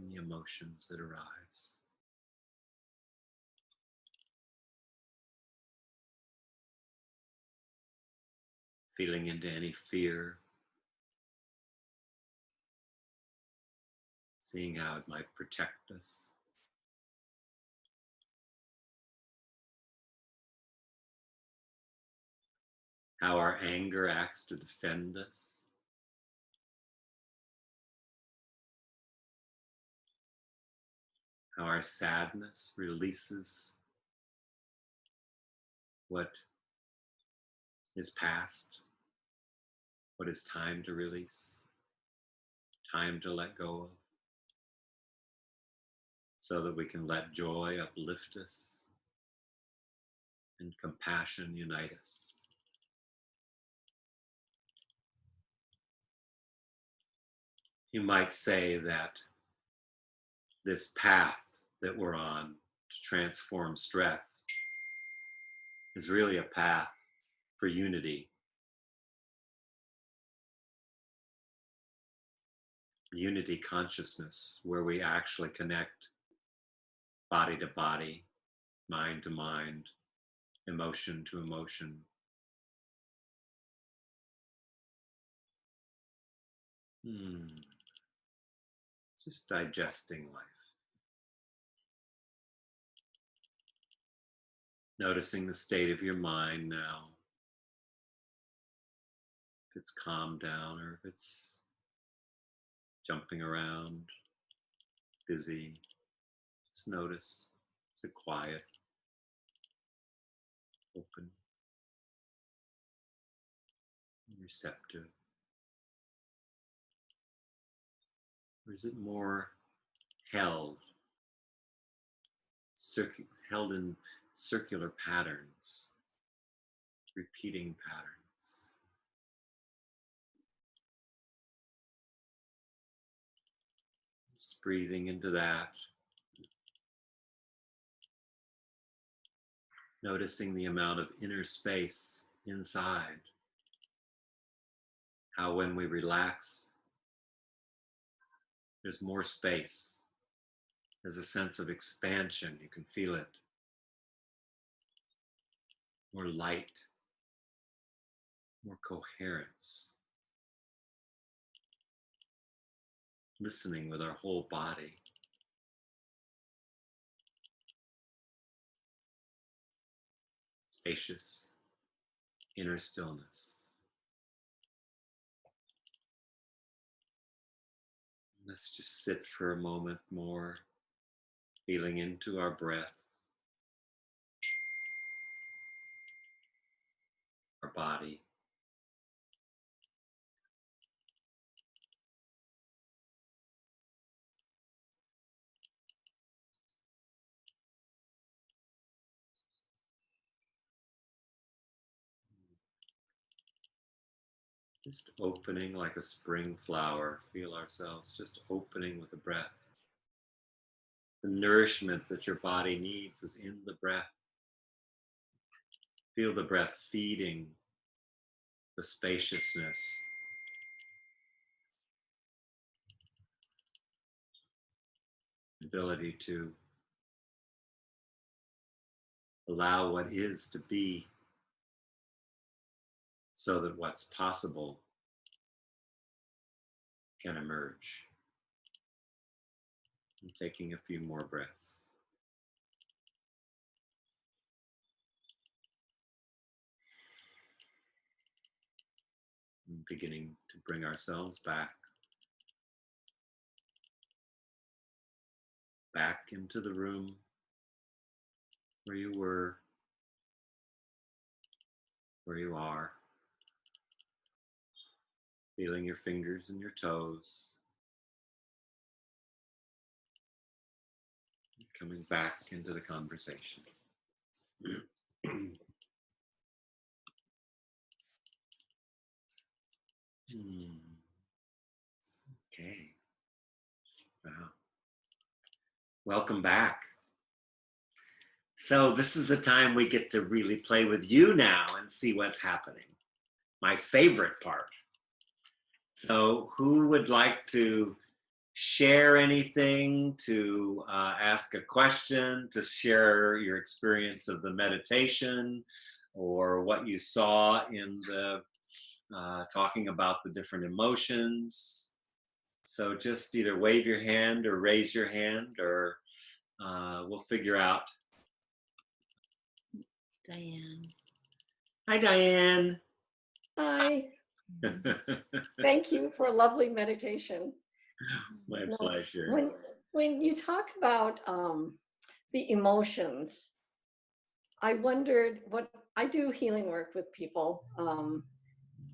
the emotions that arise. Feeling into any fear, seeing how it might protect us. How our anger acts to defend us. How our sadness releases what is past, what is time to release, time to let go of, so that we can let joy uplift us and compassion unite us. You might say that this path that we're on to transform stress is really a path for unity. Unity consciousness, where we actually connect body to body, mind to mind, emotion to emotion. Just digesting life. Noticing the state of your mind now. If it's calmed down or if it's jumping around, busy. Just notice. Is it quiet? Open? Receptive? Or is it more held in circular patterns, repeating patterns? breathing into that. Noticing the amount of inner space inside. How when we relax, there's more space. There's a sense of expansion. You can feel it. More light. More coherence. Listening with our whole body. Spacious inner stillness. Let's just sit for a moment more, feeling into our breath, our body. Just opening like a spring flower. Feel ourselves just opening with the breath. The nourishment that your body needs is in the breath. Feel the breath feeding the spaciousness. Ability to allow what is to be so that what's possible can emerge. I'm taking a few more breaths. And beginning to bring ourselves back into the room where you were, where you are. Feeling your fingers and your toes. Coming back into the conversation. Okay. Wow. Welcome back. So this is the time we get to really play with you now and see what's happening. My favorite part. So who would like to share anything, to ask a question, to share your experience of the meditation or what you saw in the talking about the different emotions? So just either wave your hand or raise your hand, or we'll figure out. Diane. Hi, Diane. Hi. Thank you for a lovely meditation. My pleasure. When you talk about the emotions, I wondered what I do healing work with people,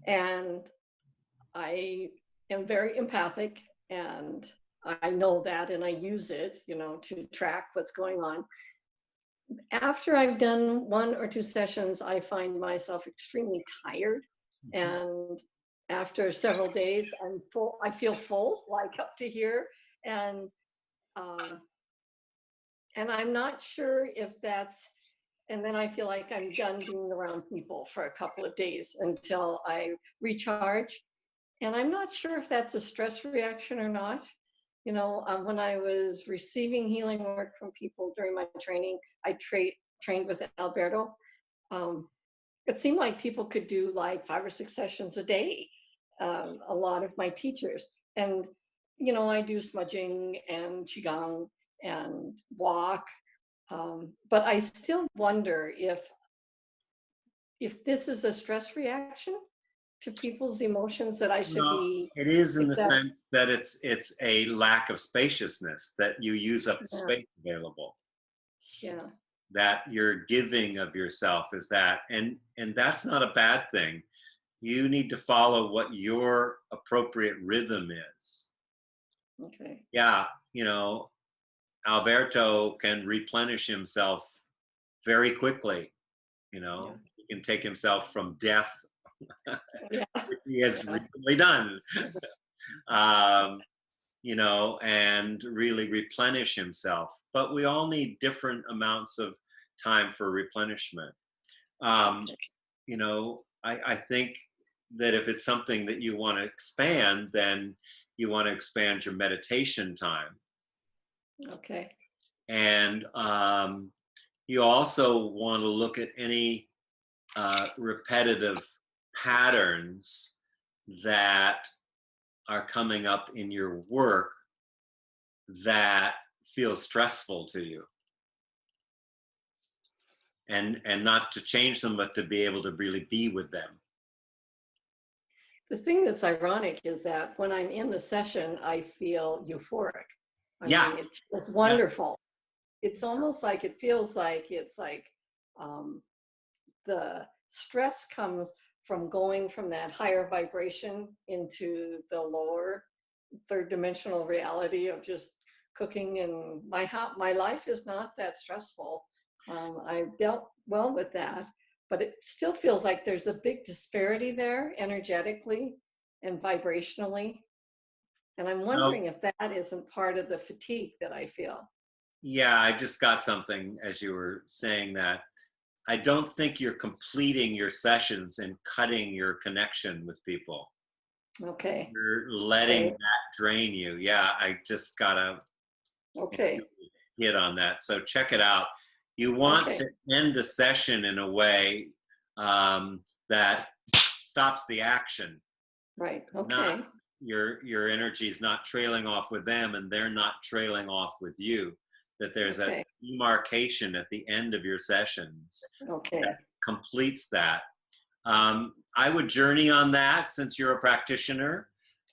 and I am very empathic, and I know that, and I use it, to track what's going on. After I've done 1 or 2 sessions, I find myself extremely tired. And after several days, I'm full. I feel full, like up to here. And I'm not sure if that's, and then I feel like I'm done being around people for a couple of days until I recharge. And I'm not sure if that's a stress reaction or not. When I was receiving healing work from people during my training, I trained with Alberto. It seemed like people could do like 5 or 6 sessions a day, a lot of my teachers. And, I do smudging and Qigong and walk. But I still wonder if this is a stress reaction to people's emotions that I should be. It is in the sense that it's a lack of spaciousness, that you use up the space available. Yeah. That you're giving of yourself is that, and that's not a bad thing. You need to follow what your appropriate rhythm is. Okay. Yeah, Alberto can replenish himself very quickly. He can take himself from death. Yeah. He has recently done. and really replenish himself. But we all need different amounts of time for replenishment. Um, I think that if it's something that you want to expand, then you want to expand your meditation time. Okay. And you also want to look at any repetitive patterns that are coming up in your work that feel stressful to you. And not to change them, but to be able to really be with them. The thing that's ironic is that when I'm in the session, I feel euphoric. I mean, it feels wonderful. It's almost like it feels like it's like the stress comes from going from that higher vibration into the lower third dimensional reality of just cooking. And my life is not that stressful. I've dealt well with that, but it still feels like there's a big disparity there energetically and vibrationally. And I'm wondering if that isn't part of the fatigue that I feel. Yeah, I just got something as you were saying that. I don't think you're completing your sessions and cutting your connection with people. Okay. You're letting that drain you. Yeah, I just got a hit on that. So check it out. You want to end the session in a way that stops the action. Right. Okay. Your energy is not trailing off with them, and they're not trailing off with you. That there's a demarcation at the end of your sessions that completes that. I would journey on that since you're a practitioner,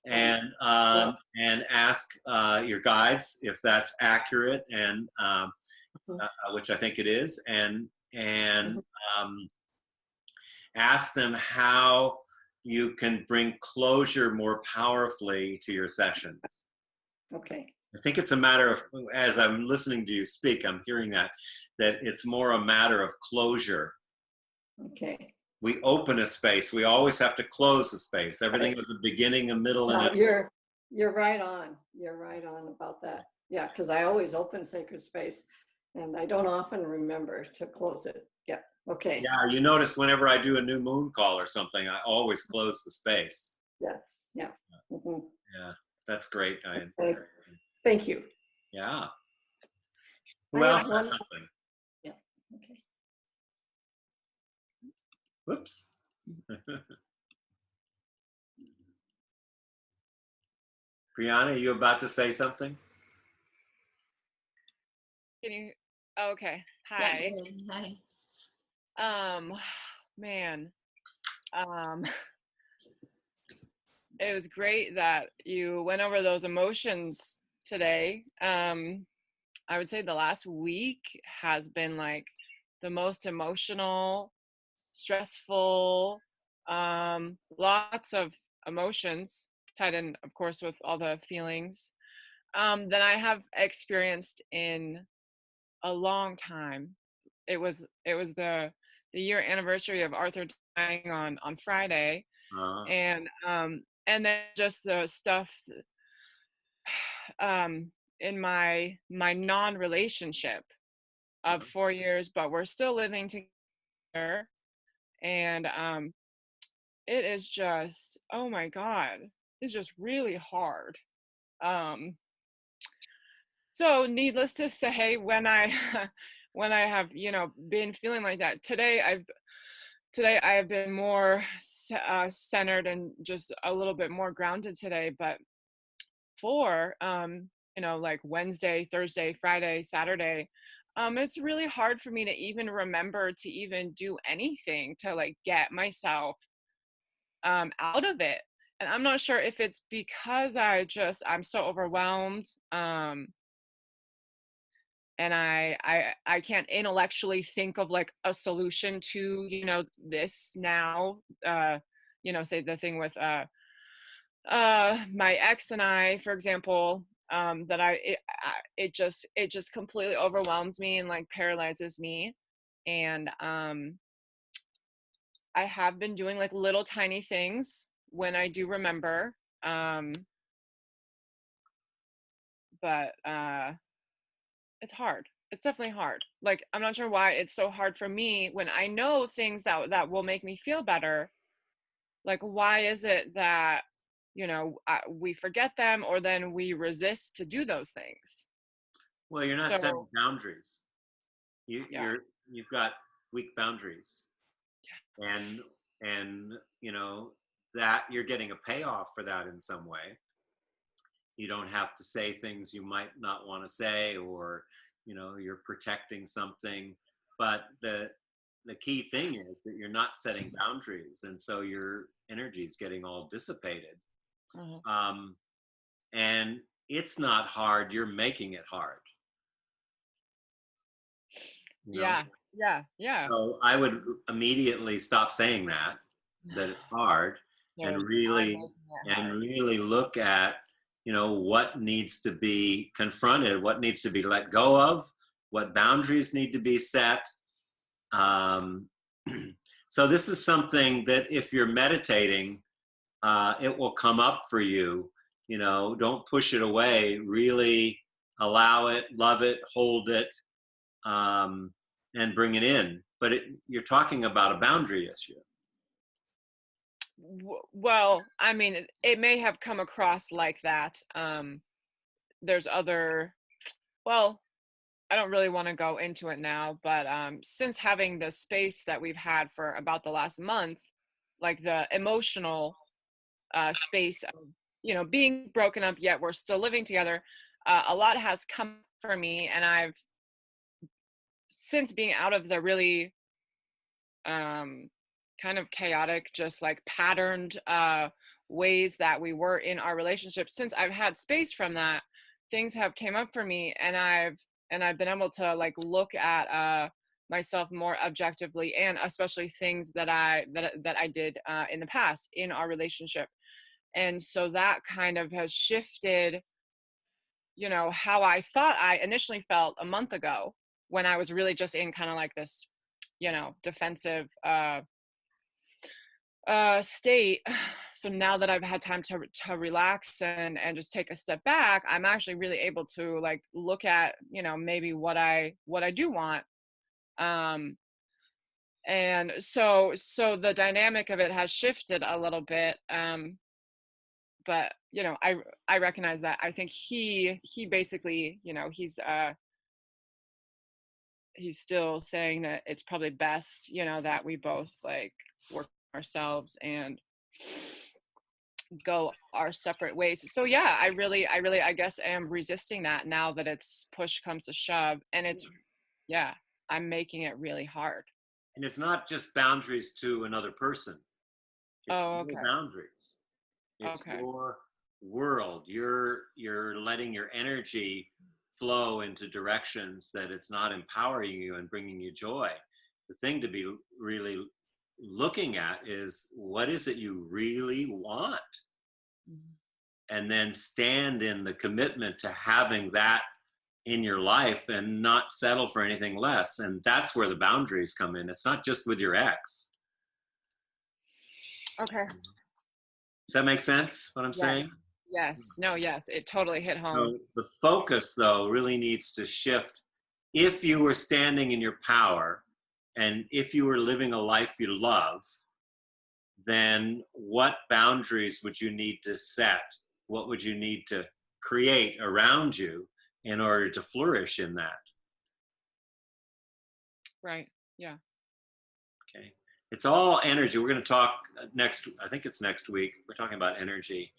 and ask your guides if that's accurate, and which I think it is, and ask them how you can bring closure more powerfully to your sessions. Okay. I think it's a matter of, as I'm listening to you speak, I'm hearing that it's more a matter of closure. Okay. We open a space. We always have to close a space. Everything has a beginning, a middle, and you're right on. You're right on about that. Yeah, because I always open sacred space, and I don't often remember to close it. Yeah. Okay. Yeah, you notice whenever I do a new moon call or something, I always close the space. Yes. Yeah. Mm-hmm. Yeah, that's great. Thank you. Yeah. Who else has something? Yeah. Okay. Whoops. Brianna, are you about to say something? Can you? Okay. Hi. Yeah, hi. Man. It was great that you went over those emotions today. I would say the last week has been like the most emotional, stressful, lots of emotions tied in, of course, with all the feelings that I have experienced in a long time. It was the year anniversary of Arthur dying on Friday, and then just the stuff in my non-relationship of 4 years, but we're still living together, and it is just, oh my God, it's just really hard. So needless to say, when I have been feeling like that today, I have been more centered and just a little bit more grounded today. But for like Wednesday, Thursday, Friday, Saturday, it's really hard for me to even remember to even do anything to like get myself out of it. And I'm not sure if it's because I'm so overwhelmed, and I can't intellectually think of like a solution to this now. Say the thing with my ex and I, for example, that it just completely overwhelms me and like paralyzes me. And I have been doing like little tiny things when I do remember, but it's hard. It's definitely hard. Like, I'm not sure why it's so hard for me when I know things that will make me feel better. Like, why is it that, we forget them, or then we resist to do those things? Well, you're not setting So, boundaries. yeah. You've got weak boundaries, and that you're getting a payoff for that in some way. You don't have to say things you might not want to say, or you're protecting something. But the key thing is that you're not setting boundaries, and so your energy is getting all dissipated. Mhm. And it's not hard, you're making it hard. Yeah. Yeah. So I would immediately stop saying that it's hard, and There's, I'm really making it hard. look at what needs to be confronted, what needs to be let go of, what boundaries need to be set. So this is something that if you're meditating, it will come up for you. Don't push it away. Really allow it, love it, hold it, and bring it in. But you're talking about a boundary issue. Well, I mean, it may have come across like that. There's other, well, I don't really want to go into it now, but since having the space that we've had for about the last month, like the emotional space of, being broken up, yet we're still living together, a lot has come for me. And I've, since being out of the really kind of chaotic, just like patterned ways that we were in our relationship, since I've had space from that, things have came up for me, and I've been able to like look at myself more objectively, and especially things that I did in the past in our relationship. And so that kind of has shifted, how I thought I initially felt a month ago, when I was really just in kind of like this, defensive state. So now that I've had time to relax and just take a step back, I'm actually really able to like look at, maybe what I do want. And so the dynamic of it has shifted a little bit. But I recognize that. I think he basically, he's still saying that it's probably best, that we both like work on ourselves and go our separate ways. So yeah, I really, I guess, am resisting that now that it's push comes to shove, and it's, yeah, I'm making it really hard. And it's not just boundaries to another person. It's Oh, your okay. boundaries. It's Okay. your world. You're letting your energy flow into directions that it's not empowering you and bringing you joy. The thing to be really looking at is, what is it you really want? And then stand in the commitment to having that in your life and not settle for anything less. And that's where the boundaries come in. It's not just with your ex. Okay. Does that make sense, what I'm saying? Yes. No, yes, it totally hit home. So the focus, though, really needs to shift. If you were standing in your power, and if you were living a life you love, then what boundaries would you need to set? What would you need to create around you in order to flourish in that? Right. Yeah. Okay. It's all energy. We're going to talk I think it's next week. We're talking about energy.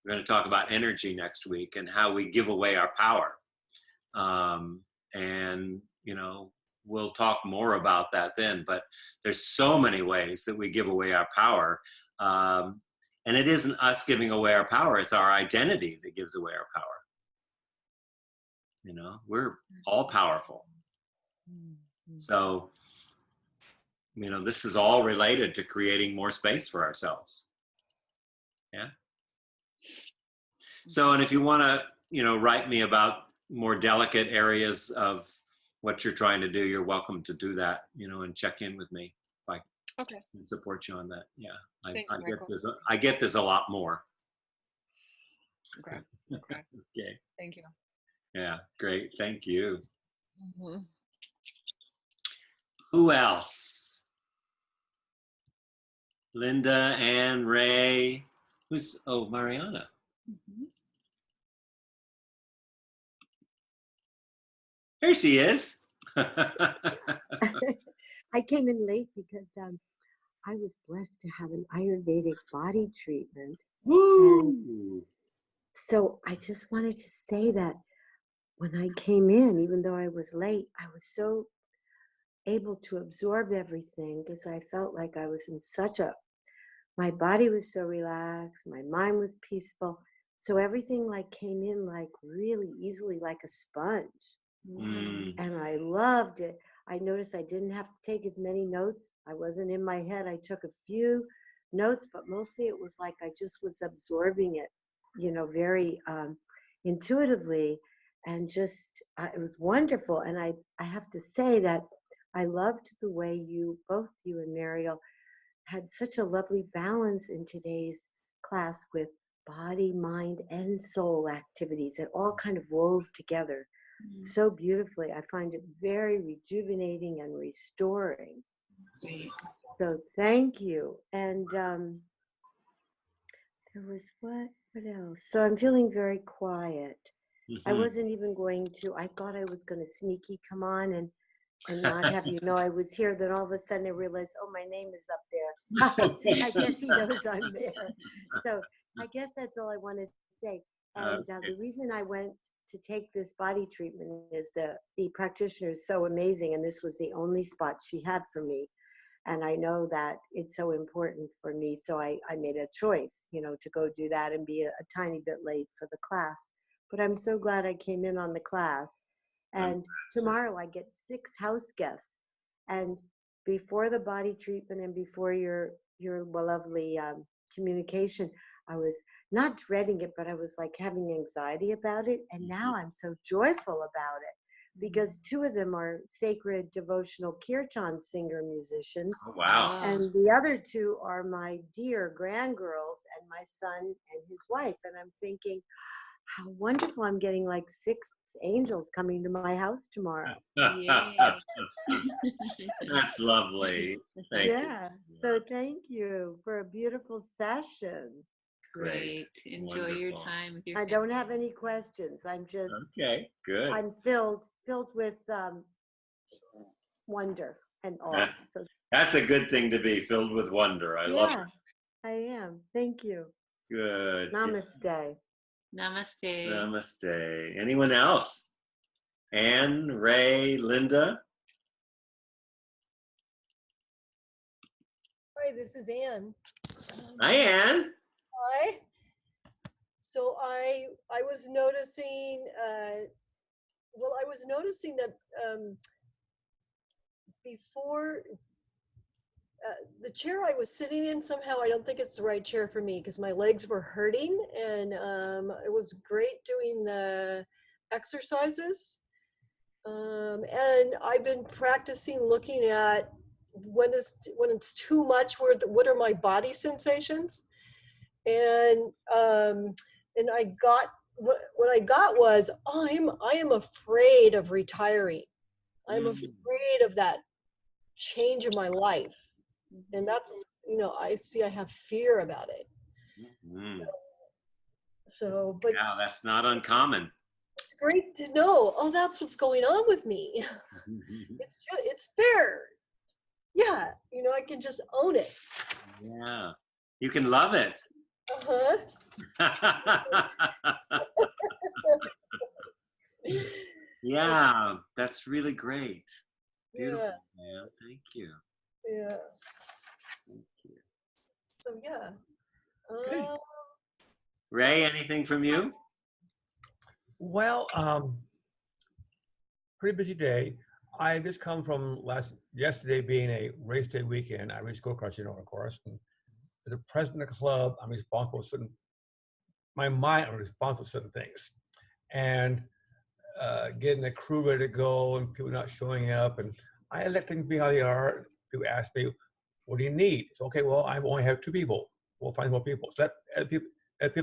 We're going to talk about energy next week and how we give away our power. And, we'll talk more about that then, but there's so many ways that we give away our power. And it isn't us giving away our power. It's our identity that gives away our power. We're all powerful. So, this is all related to creating more space for ourselves. Yeah. So, and if you want to, write me about more delicate areas of what you're trying to do, you're welcome to do that, and check in with me if I Okay. can support you on that. Yeah. Thank I you, get Michael. I get this a lot more. Okay. Okay. Okay. Thank you. Yeah, great. Thank you. Mhm. Who else? Linda, Anne, Ray. Oh, Mariana. Here she is. I came in late because I was blessed to have an Ayurvedic body treatment. Woo! So I just wanted to say that when I came in, even though I was late, I was so able to absorb everything because I felt like I was in my body was so relaxed, my mind was peaceful. So everything like came in like really easily like a sponge. Mm. And I loved it. I noticed I didn't have to take as many notes. I wasn't in my head. I took a few notes, but mostly it was like I just was absorbing it, very intuitively. And just, it was wonderful. And I have to say that I loved the way both you and Mariel, had such a lovely balance in today's class with body, mind, and soul activities. It all kind of wove together so beautifully. I find it very rejuvenating and restoring. Great. So thank you. And there was what else? So I'm feeling very quiet. I Mhm. wasn't even going to, I thought I was going to sneaky come on and not have you know I was here. Then all of a sudden I realized, oh, my name is up there. I guess he knows I'm there. So I guess that's all I want to say. And the reason I went to take this body treatment is the practitioner is so amazing, and this was the only spot she had for me. And I know that it's so important for me, so I made a choice, to go do that and be a tiny bit late for the class. But I'm so glad I came in on the class. And tomorrow I get 6 house guests. And before the body treatment and before your lovely communication, I was not dreading it, but I was like having anxiety about it. And now I'm so joyful about it because 2 of them are sacred devotional kirtan singer musicians. Oh, wow. And the other 2 are my dear grandgirls and my son and his wife. And I'm thinking, how wonderful. I'm getting like 6 angels coming to my house tomorrow. Yay. That's lovely. Thank you. So thank you for a beautiful session. Great. Enjoy your Wonderful. time with your I family. don't have any questions. I'm just, Okay, good. I'm filled with wonder and awe. So That's a good thing to be, filled with wonder. I love it. I am. Thank you. Good. Namaste. Namaste. Namaste. Anyone else? Anne, Ray, Linda? Hi, this is Anne. Hi, Anne. Hi. So I was noticing, I was noticing that before the chair I was sitting in, somehow I don't think it's the right chair for me because my legs were hurting, and it was great doing the exercises. And I've been practicing looking at when it's too much, what are my body sensations? And I got what I got was I am afraid of retiring. I'm afraid of that change in my life. And that's, I have fear about it. Mm. So, but Yeah, that's not uncommon. it's great to know, oh, that's what's going on with me. It's fair. Yeah, I can just own it. Yeah, you can love it. Uh-huh. Yeah, that's really great. Beautiful, Yeah, man. Thank you. yeah. Thank you. So yeah. Good. Ray, anything from you? Well, pretty busy day. I just come from yesterday being a race day weekend. I race go-karts, of course. And as a president of the club, I'm responsible for I'm responsible for certain things. And getting the crew ready to go and people not showing up. And I let things be how they are. People ask me, what do you need? It's okay, well, I only have 2 people. We'll find more people. So that people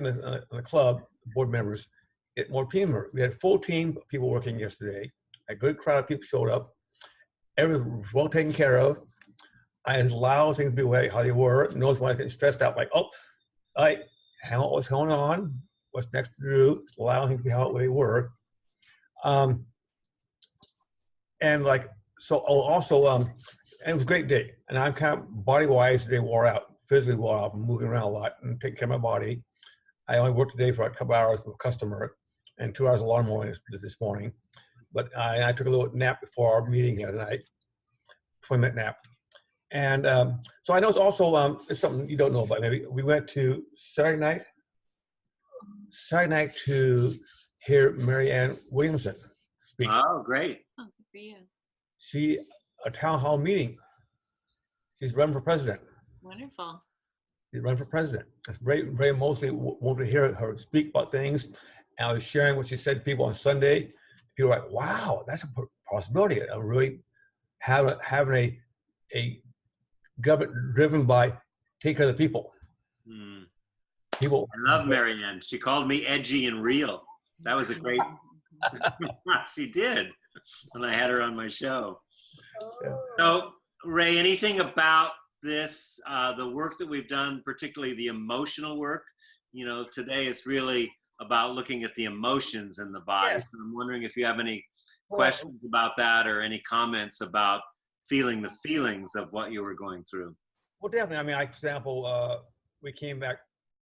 in the club, board members, get more teamwork. We had a full team of people working yesterday. A good crowd of people showed up. Everything was well taken care of. I allowed things to be the way how they were. Knows when I get stressed out, like, oh, all right, hang on, what's going on? What's next to do? Allow things to be how they were. And like, so also, and it was a great day. And I'm kind of body-wise, today wore out, physically wore out. I'm moving around a lot and taking care of my body. I only worked today for a couple hours with a customer and 2 hours of lawn mowing this morning. But I took a little nap before our meeting the other night, 20-minute nap. And so I know it's also it's something you don't know about. Maybe we went to Saturday night to hear Marianne Williamson speak. Oh, great. Oh, good for you. She, a town hall meeting. She's running for president. Wonderful. She's running for president. It's very mostly wanted to hear her speak about things. And I was sharing what she said to people on Sunday. People were like, wow, that's a possibility. of really having a government driven by take care of the people. People. I love Marianne. She called me edgy and real. That was a great. She did when I had her on my show. So, Ray, anything about this, the work that we've done, particularly the emotional work? You know, today is really about looking at the emotions in the body. Yes. So I'm wondering if you have any questions about that or any comments about feeling the feelings of what you were going through. Well, definitely. I mean, like, for example, we came back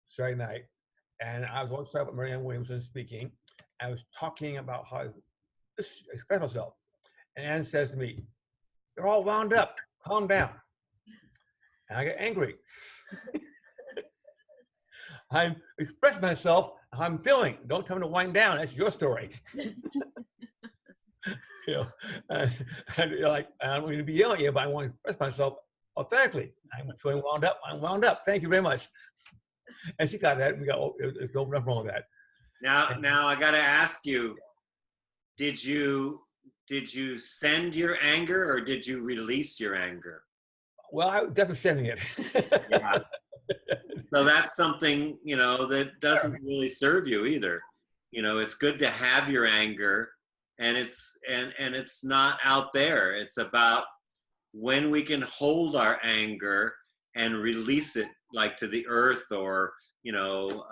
Saturday night, and I was on site with Marianne Williamson speaking. I was talking about how to express myself. And Ann says to me, "You're all wound up. Calm down." And I get angry. I'm expressing myself how I'm feeling. Don't tell me to wind down. That's your story. You know, and you're like, I'm going to be yelling at you, but I want to express myself authentically. I'm feeling wound up. I'm wound up. Thank you very much. And she got that. We got, there's no nothing wrong with that. Now I got to ask you, did you send your anger or did you release your anger? Well, I was definitely sending it. Yeah. So that's something, you know, that doesn't really serve you either. You know, it's good to have your anger, and it's not out there. It's about when we can hold our anger and release it, like to the earth, or, you know,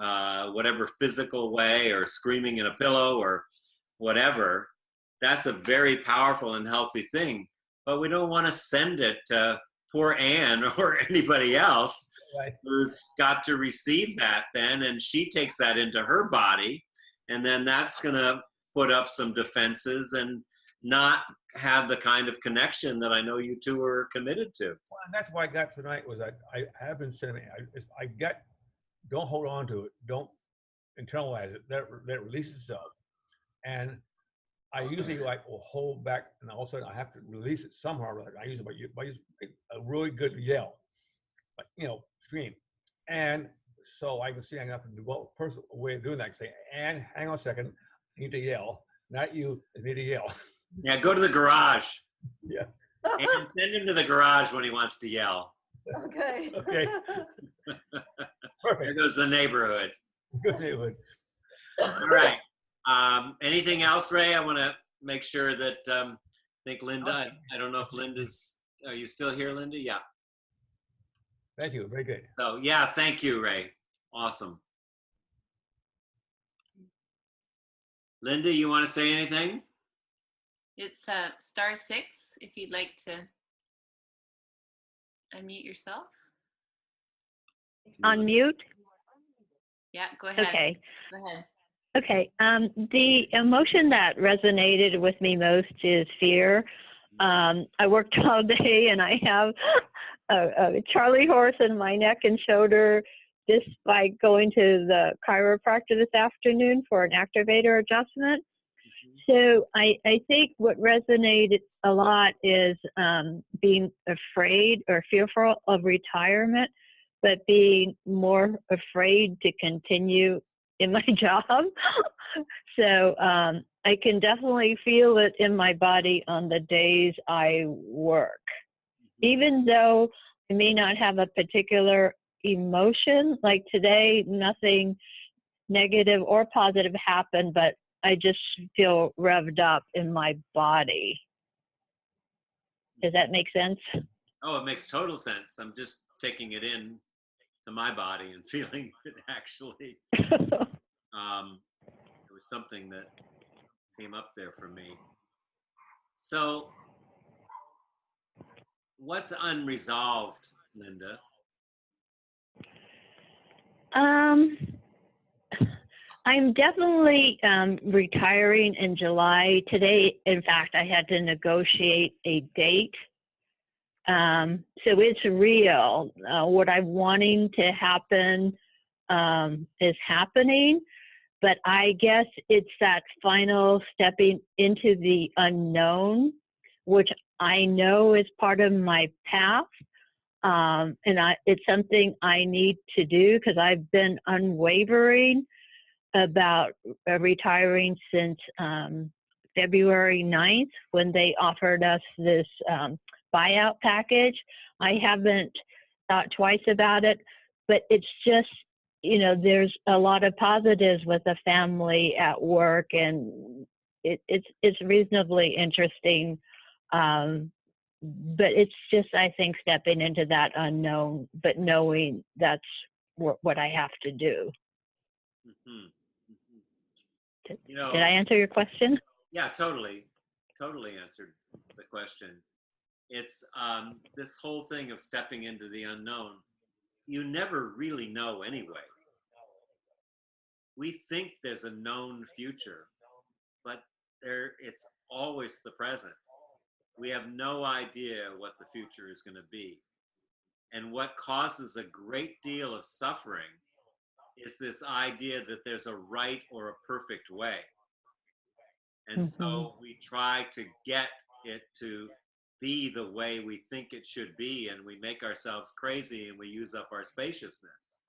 whatever physical way, or screaming in a pillow or whatever. That's a very powerful and healthy thing. But we don't want to send it to poor Anne or anybody else. Right. Who's got to receive that then, and she takes that into her body, and then that's going to put up some defenses and not have the kind of connection that I know you two are committed to. Well, and that's why I got tonight was I have been saying, don't hold on to it, don't internalize it, that release itself. And I usually will hold back, and all of a sudden I have to release it somehow or other. I use a really good yell, like, you know, scream. And so I can see I have to develop a personal way of doing that. I can say, Anne, hang on a second, I need to yell. Not you, I need to yell. Yeah, go to the garage. Yeah. And send him to the garage when he wants to yell. Okay. Okay. Perfect. There goes the neighborhood. Good neighborhood. All right. Anything else, Ray? I want to make sure that, I think Linda, I don't know if Linda's, are you still here, Linda? Yeah. Thank you. Very good. So, yeah, thank you, Ray. Awesome. Linda, you want to say anything? It's *6 if you'd like to unmute yourself. Unmute? Yeah, go ahead. Okay. Go ahead. Okay. The emotion that resonated with me most is fear. I worked all day and I have a Charlie horse in my neck and shoulder just by going to the chiropractor this afternoon for an activator adjustment. So I think what resonated a lot is being afraid or fearful of retirement, but being more afraid to continue in my job. So I can definitely feel it in my body on the days I work. Even though I may not have a particular emotion, like today, nothing negative or positive happen, but I just feel revved up in my body. Does that make sense? Oh, it makes total sense. I'm just taking it in to my body and feeling it actually. It was something that came up there for me. So, what's unresolved, Linda? I'm definitely retiring in July. Today, in fact, I had to negotiate a date. So it's real. What I'm wanting to happen is happening, but I guess it's that final stepping into the unknown, which I know is part of my path. And it's something I need to do because I've been unwavering about retiring since February 9th when they offered us this buyout package. I haven't thought twice about it, but it's just, there's a lot of positives with the family at work, and it's reasonably interesting. But it's just, I think, stepping into that unknown, but knowing that's what I have to do. Mm-hmm. Did I answer your question? Yeah, totally answered the question. It's this whole thing of stepping into the unknown. You never really know anyway. We think there's a known future, but it's always the present. We have no idea what the future is going to be. And what causes a great deal of suffering is this idea that there's a right or a perfect way. And so we try to get it to be the way we think it should be, and we make ourselves crazy and we use up our spaciousness.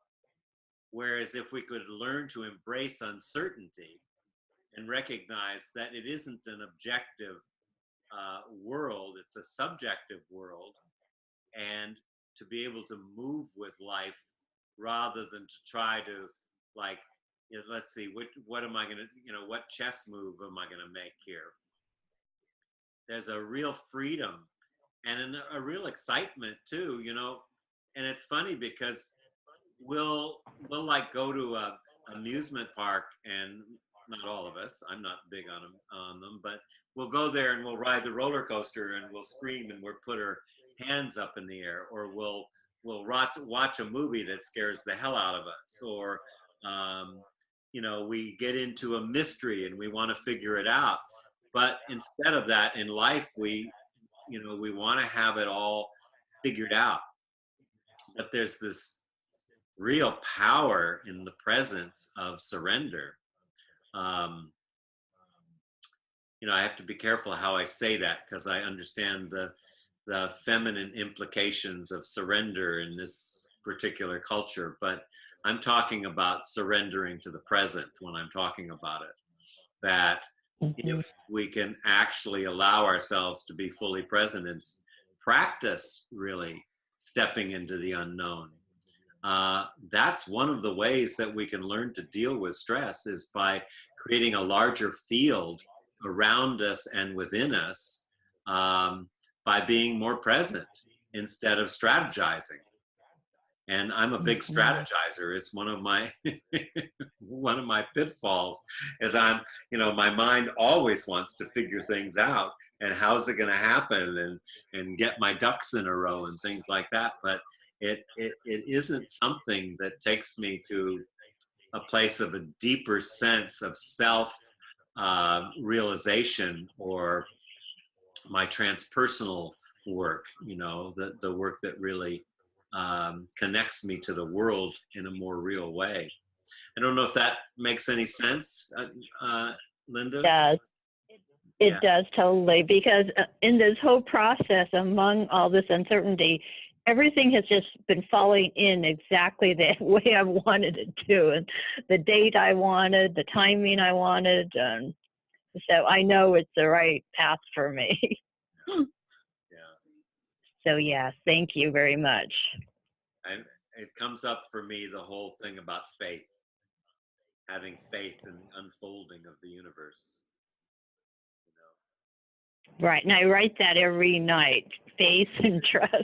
Whereas if we could learn to embrace uncertainty and recognize that it isn't an objective world, it's a subjective world, and to be able to move with life rather than to try to, like, let's see, what am I going to, what chess move am I going to make here? There's a real freedom and a real excitement too, and it's funny because we'll like go to a amusement park, and not all of us, I'm not big on them, but we'll go there and we'll ride the roller coaster and we'll scream and we'll put our hands up in the air, or we'll watch a movie that scares the hell out of us, or we get into a mystery and we want to figure it out. But instead of that in life, we want to have it all figured out. But there's this real power in the presence of surrender. I have to be careful how I say that because I understand the feminine implications of surrender in this particular culture, but I'm talking about surrendering to the present when I'm talking about it. That if we can actually allow ourselves to be fully present and practice really stepping into the unknown, that's one of the ways that we can learn to deal with stress, is by creating a larger field around us and within us, by being more present instead of strategizing. And I'm a big strategizer. It's one of my pitfalls, is my mind always wants to figure things out and how's it going to happen and get my ducks in a row and things like that. But it isn't something that takes me to a place of a deeper sense of self realization, or my transpersonal work, the work that really connects me to the world in a more real way. I don't know if that makes any sense, Linda? It does. It does totally, because in this whole process, among all this uncertainty, everything has just been falling in exactly the way I wanted it to, and the date I wanted, the timing I wanted. So I know it's the right path for me. So yes, thank you very much. And it comes up for me, the whole thing about faith. having faith in the unfolding of the universe. Right, and I write that every night, faith and trust,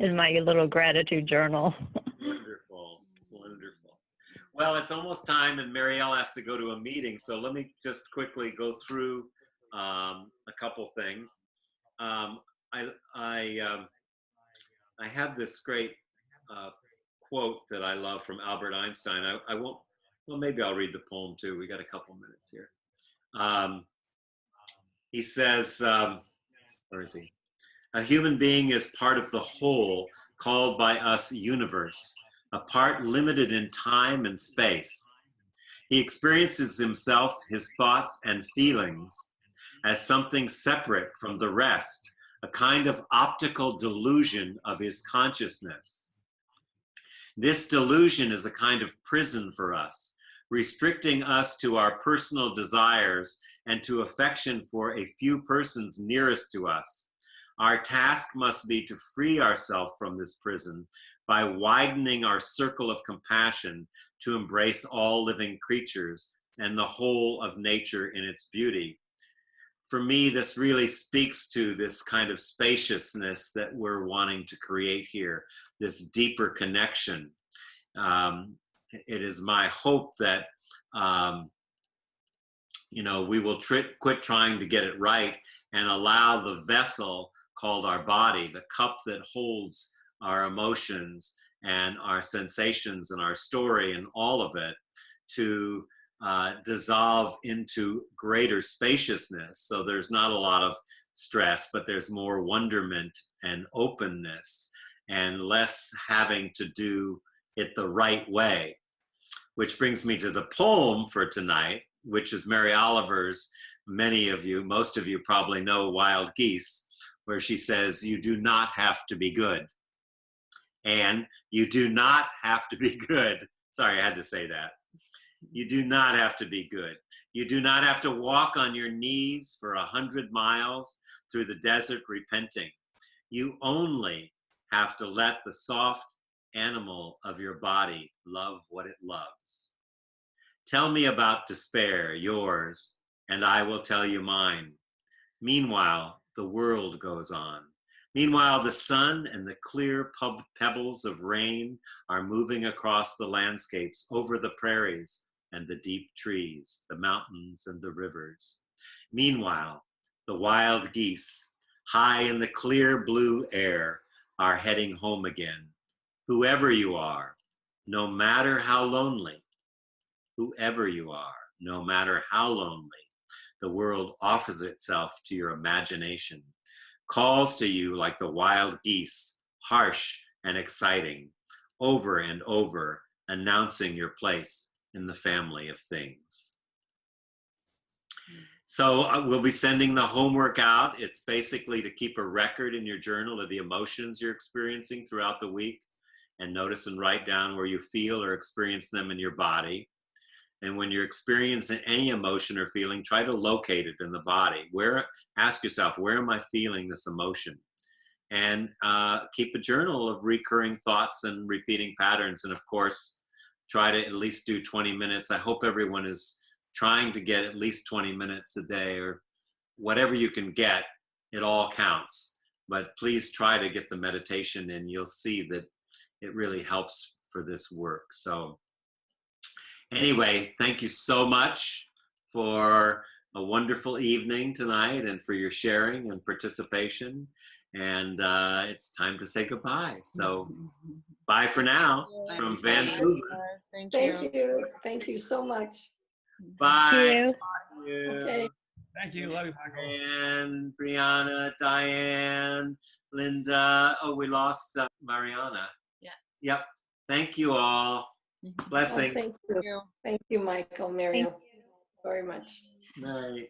in my little gratitude journal. Wonderful, wonderful. Well, it's almost time, and Marielle has to go to a meeting, so let me just quickly go through a couple things. I have this great quote that I love from Albert Einstein. I won't, well, maybe I'll read the poem too. We got a couple minutes here. He says, where is he? A human being is part of the whole called by us universe, a part limited in time and space. He experiences himself, his thoughts and feelings as something separate from the rest, a kind of optical delusion of his consciousness. This delusion is a kind of prison for us, restricting us to our personal desires and to affection for a few persons nearest to us. Our task must be to free ourselves from this prison by widening our circle of compassion to embrace all living creatures and the whole of nature in its beauty. For me, this really speaks to this kind of spaciousness that we're wanting to create here, this deeper connection. It is my hope that we will quit trying to get it right and allow the vessel called our body, the cup that holds our emotions and our sensations and our story and all of it, to dissolve into greater spaciousness. So there's not a lot of stress, but there's more wonderment and openness and less having to do it the right way. Which brings me to the poem for tonight, which is Mary Oliver's. Many of you, most of you probably know Wild Geese, where she says, you do not have to be good. And you do not have to be good. Sorry, I had to say that. You do not have to be good. You do not have to walk on your knees for 100 miles through the desert repenting. You only have to let the soft animal of your body love what it loves. Tell me about despair, yours, and I will tell you mine. Meanwhile, the world goes on. Meanwhile, the sun and the clear pebbles of rain are moving across the landscapes, over the prairies and the deep trees, the mountains and the rivers. Meanwhile, the wild geese, high in the clear blue air, are heading home again. Whoever you are, no matter how lonely, whoever you are, no matter how lonely, the world offers itself to your imagination, calls to you like the wild geese, harsh and exciting, over and over, announcing your place in the family of things. So we'll be sending the homework out. It's basically to keep a record in your journal of the emotions you're experiencing throughout the week, and notice and write down where you feel or experience them in your body. And when you're experiencing any emotion or feeling, try to locate it in the body. Ask yourself, where am I feeling this emotion? And keep a journal of recurring thoughts and repeating patterns. And of course, try to at least do 20 minutes. I hope everyone is trying to get at least 20 minutes a day, or whatever you can get. It all counts. But please try to get the meditation in. You'll see that it really helps for this work. So anyway, thank you so much for a wonderful evening tonight and for your sharing and participation. And it's time to say goodbye. So bye for now from Vancouver. Thank you. Thank you so much. Bye. Thank you. Okay. Thank you. Love you, Michael. And Brianna, Diane, Linda. Oh, we lost Mariana. Yeah. Yep. Thank you all. Oh, Blessings. thank you. Thank you, Michael, Miriam, very much. Night.